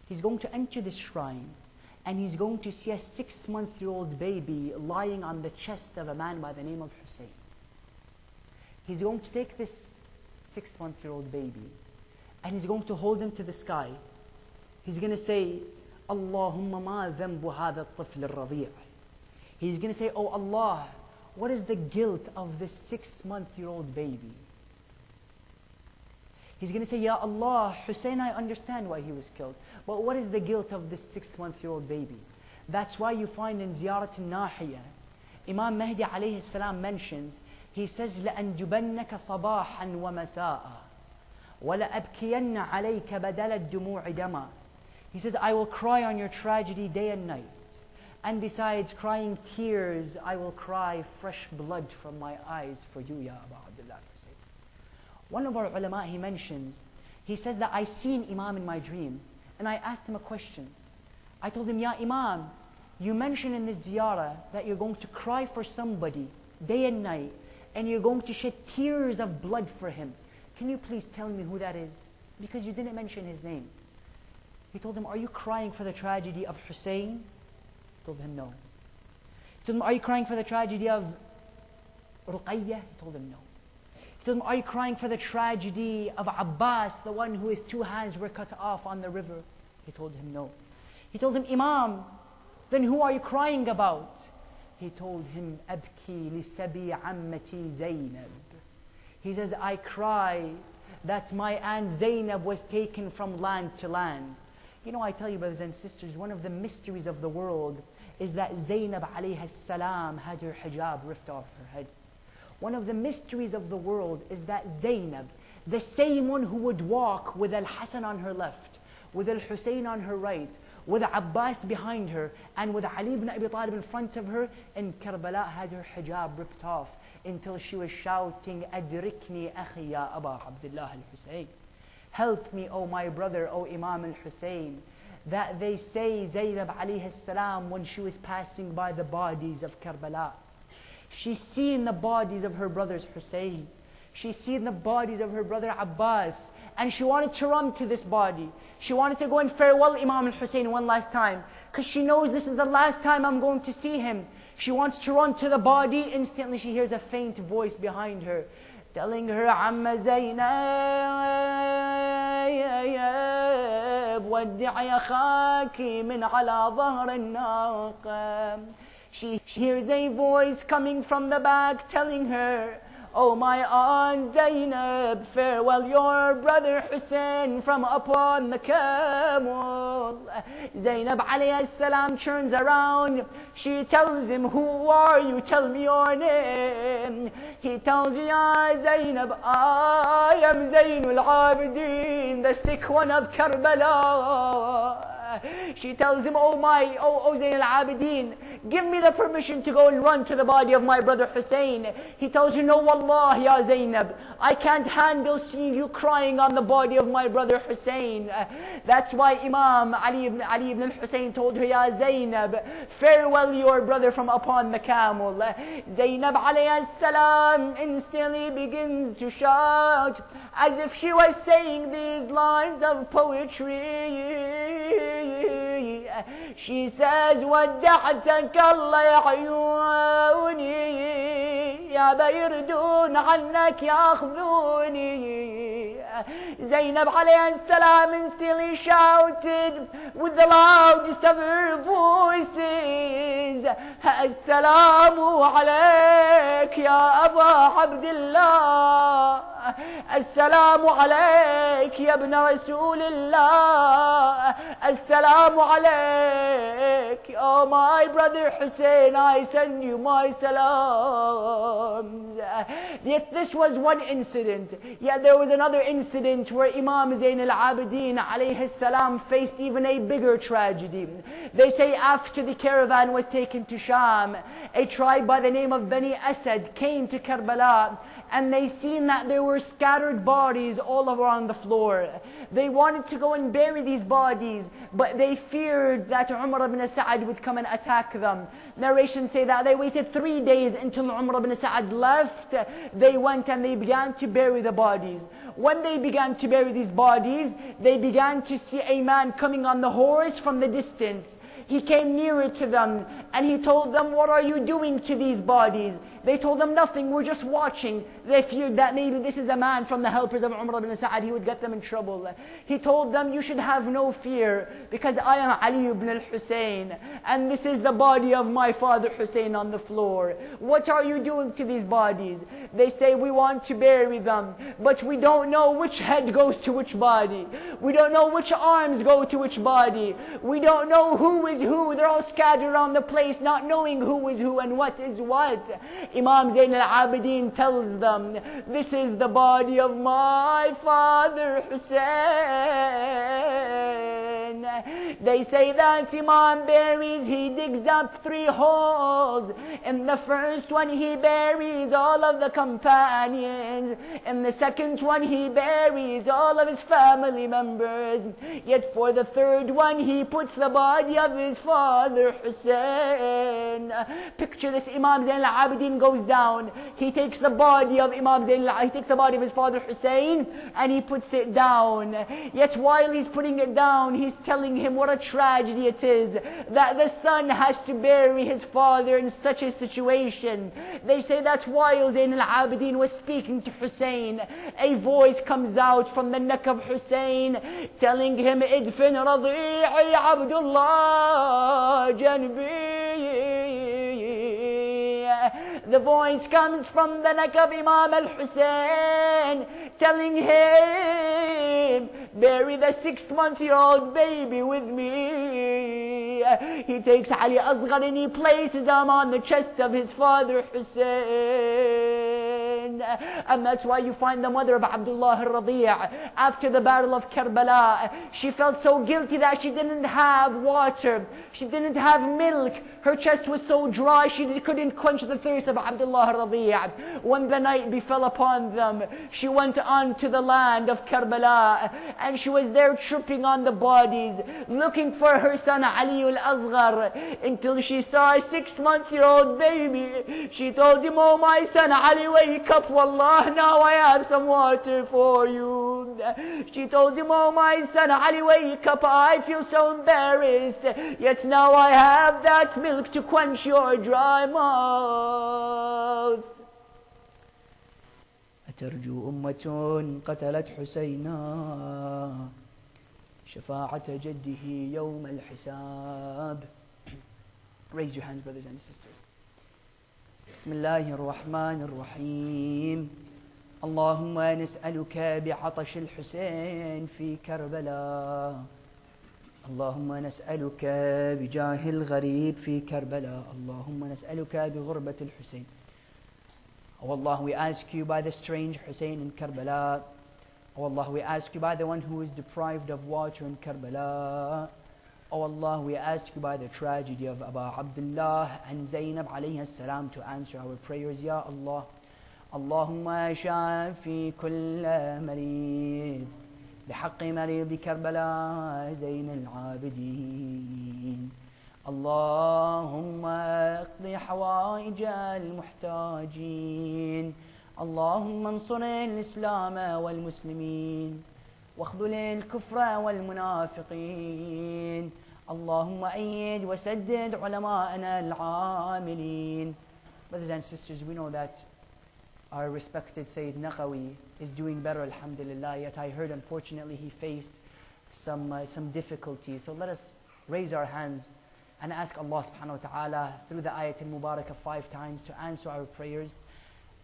He's going to enter this shrine, and he's going to see a 6-month-old baby lying on the chest of a man by the name of Hussein. He's going to take this 6-month-old baby, and he's going to hold him to the sky. He's going to say, Allahumma ma dhanbu hadha at-tifl ar-radhi'. He's going to say, oh Allah, what is the guilt of this 6-month-old baby? He's going to say, Ya Allah, Hussein, I understand why he was killed. But what is the guilt of this 6-month-old baby? That's why you find in Ziyarat al-Nahiya, Imam Mahdi alayhi salam mentions, he says, لَأَنْجُبَنَّكَ صَبَاحًا وَمَسَاءً وَلَأَبْكِيَنَّ عَلَيْكَ بَدَلَ الدُّمُوعِ دَمًا. He says, I will cry on your tragedy day and night. And besides crying tears, I will cry fresh blood from my eyes for you, Ya Abu Abdullah Hussein. One of our ulama, he mentions, he says that I seen Imam in my dream, and I asked him a question. I told him, Ya Imam, you mentioned in this ziyarah that you're going to cry for somebody day and night, and you're going to shed tears of blood for him. Can you please tell me who that is? Because you didn't mention his name. He told him, are you crying for the tragedy of Hussein? He told him, no. He told him, are you crying for the tragedy of Ruqayyah? He told him, no. He told him, are you crying for the tragedy of Abbas, the one whose 2 hands were cut off on the river? He told him, no. He told him, Imam, then who are you crying about? He told him, Abki li sabi ammati Zainab. He says, I cry that my aunt Zainab was taken from land to land. You know, I tell you, brothers and sisters, one of the mysteries of the world is that Zainab alayhi salam had her hijab ripped off her head. One of the mysteries of the world is that Zainab, the same one who would walk with Al-Hasan on her left, with Al-Hussein on her right, with Abbas behind her, and with Ali ibn Abi Talib in front of her, in Karbala had her hijab ripped off until she was shouting, Adrikni akhi ya Aba Abdullah al-Hussein. Help me, O my brother, O Imam al-Hussein. That they say Zainab alayhi salam, when she was passing by the bodies of Karbala, she's seen the bodies of her brothers Hussein. She's seen the bodies of her brother Abbas, and she wanted to run to this body. She wanted to go and farewell Imam al-Hussein one last time, because she knows this is the last time I'm going to see him. She wants to run to the body. Instantly she hears a faint voice behind her, telling her, Amma Zaynab, ودعي أخاك من على ظهر الناقة. She hears a voice coming from the back telling her, Oh my aunt Zainab, farewell your brother Hussein from upon the camel. Zainab alayhi salam turns around. She tells him, Who are you? Tell me your name. He tells her, Ya Zainab, I am Zainul Abidin, the sick one of Karbala. She tells him, Oh Zayn al-Abidin, give me the permission to go and run to the body of my brother Hussein. He tells her, No wallah, Ya Zainab, I can't handle seeing you crying on the body of my brother Hussein. That's why Imam Ali ibn al-Hussein told her, Ya Zainab, farewell your brother from upon the camel. Zainab alayhi salam instantly begins to shout as if she was saying these lines of poetry. She says, ودعتك الله يعيوني يا بيردون عنك ياخذوني. Zainab alayhi salam instantly shouted with the loudest of her voices, Assalamu alayk ya Aba Abdullah, Assalamu alayk ya ibn Rasulillah, Assalamu alayk, oh my brother Hussein, I send you my salams. Yet this was one incident. Yet there was another incident where Imam Zayn al-Abidin alayhi salam faced even a bigger tragedy. They say after the caravan was taken to Sham, a tribe by the name of Bani Asad came to Karbala, and they seen that there were scattered bodies all around the floor. They wanted to go and bury these bodies, but they feared that Umar ibn Sa'ad would come and attack them. Narrations say that they waited 3 days until Umar ibn Sa'ad left. They went and they began to bury the bodies. When they began to bury these bodies, they began to see a man coming on the horse from the distance. He came nearer to them and he told them, What are you doing to these bodies? They told him, Nothing, we're just watching. They feared that maybe this is a man from the helpers of Umar ibn Sa'ad, he would get them in trouble. He told them, You should have no fear, because I am Ali ibn al-Hussein, and this is the body of my father Hussein on the floor. What are you doing to these bodies? They say, We want to bury them, but we don't know which head goes to which body. We don't know which arms go to which body. We don't know who is who. They're all scattered around the place, not knowing who is who and what is what. Imam Zayn al-Abidin tells them, This is the body of my father Hussein. They say that Imam buries, he digs up 3 holes. In the first one he buries all of the companions. In the second one he buries all of his family members. Yet for the third one he puts the body of his father Hussein. Picture this, Imam Zayn al-Abidin goes down. He takes the body of he takes the body of his father Hussein and he puts it down. Yet while he's putting it down, he's telling him what a tragedy it is that the son has to bury his father in such a situation. They say that while Zayn al-Abidin was speaking to Hussein, a voice comes out from the neck of Hussein telling him, Idfin Radi'i Abdullah Janbi. The voice comes from the neck of Imam al-Hussein telling him, Bury the 6-month-old baby with me. He takes Ali Asghar and he places them on the chest of his father Hussein. And that's why you find the mother of Abdullah al-Radi' after the battle of Karbala, she felt so guilty that she didn't have water, she didn't have milk. Her chest was so dry she couldn't quench the thirst of Abdullah al-Radi'. When the night befell upon them, she went on to the land of Karbala and she was there tripping on the bodies, looking for her son Ali al-Asghar, until she saw a 6-month-old baby. She told him, Oh my son Ali, wake up, Wallah, now I have some water for you. She told him, oh my son Ali, wake up, I feel so embarrassed. Yet now I have that milk to quench your dry mouth. أترجو أمة قتلت حسينا شفاعة جده يوم الحساب. Raise your hands, brothers and sisters. بسم الله الرحمن الرحيم. اللهم نسألك بعطش الحسين في كربلاء. اللهم نسألك بجاه الغريب في كربلاء. اللهم نسألك بغربة الحسين. Oh Allah, we ask you by the strange Hussein in Karbala. Oh Allah, we ask you by the one who is deprived of water in Karbala. Oh Allah, we ask you by the tragedy of Abu Abdullah and Zainab alayhi salam to answer our prayers, Ya Allah. Allahumma shafi kulla marid بحق مريض كربلاء زين العابدين. اللهم اقض حوائج المحتاجين. اللهم انصر الإسلام والمسلمين واخذل الكفر والمنافقين. اللهم أيد وسدد علماءنا العاملين. Brothers and sisters, we know that our respected Sayyid Naqawi is doing better, alhamdulillah, yet I heard unfortunately he faced some difficulties. So let us raise our hands and ask Allah subhanahu wa ta'ala through the ayat al-mubarakah 5 times to answer our prayers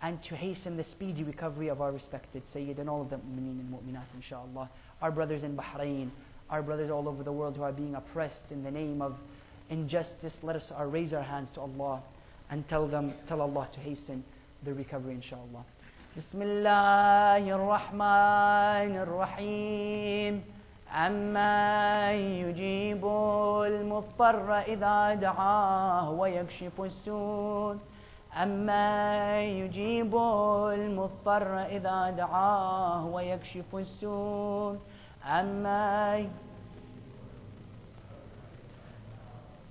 and to hasten the speedy recovery of our respected Sayyid and all of the mu'mineen and mu'minat, inshaAllah. Our brothers in Bahrain, our brothers all over the world who are being oppressed in the name of injustice, let us raise our hands to Allah and tell Allah to hasten the recovery, inshaAllah. Bismillahir Rahmanir Rahim. أَمَّا يُجِيبُ الْمُضْطَرَّ إِذَا دَعَاهُ وَيَكْشِفُ السُّوءَ. أَمَّا يُجِيبُ الْمُضْطَرَّ إِذَا دَعَاهُ وَيَكْشِفُ السُّوءَ. أَمَّا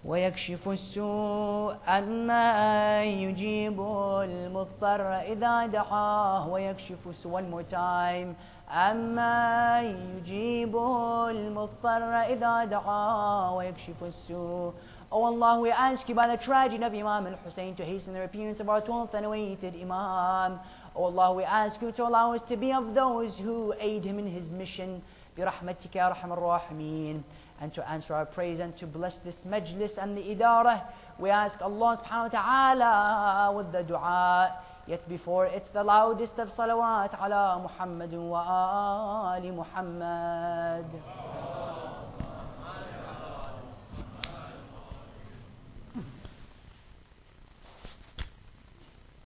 ويكشف السوء. أما يجيب المضطر إذا دعاه ويكشف السوء. One more time. أما يجيب المضطر إذا دعاه ويكشف السوء. Oh Allah, we ask you by the tragedy of Imam al-Hussein to hasten the appearance of our 12th and awaited Imam. Oh Allah, we ask you to allow us to be of those who aid him in his mission. برحمتك يا أرحم الراحمين. And to answer our praise and to bless this majlis and the idarah, we ask Allah subhanahu wa ta'ala with the dua. Yet before it's the loudest of salawat ala Muhammad wa ali Muhammad.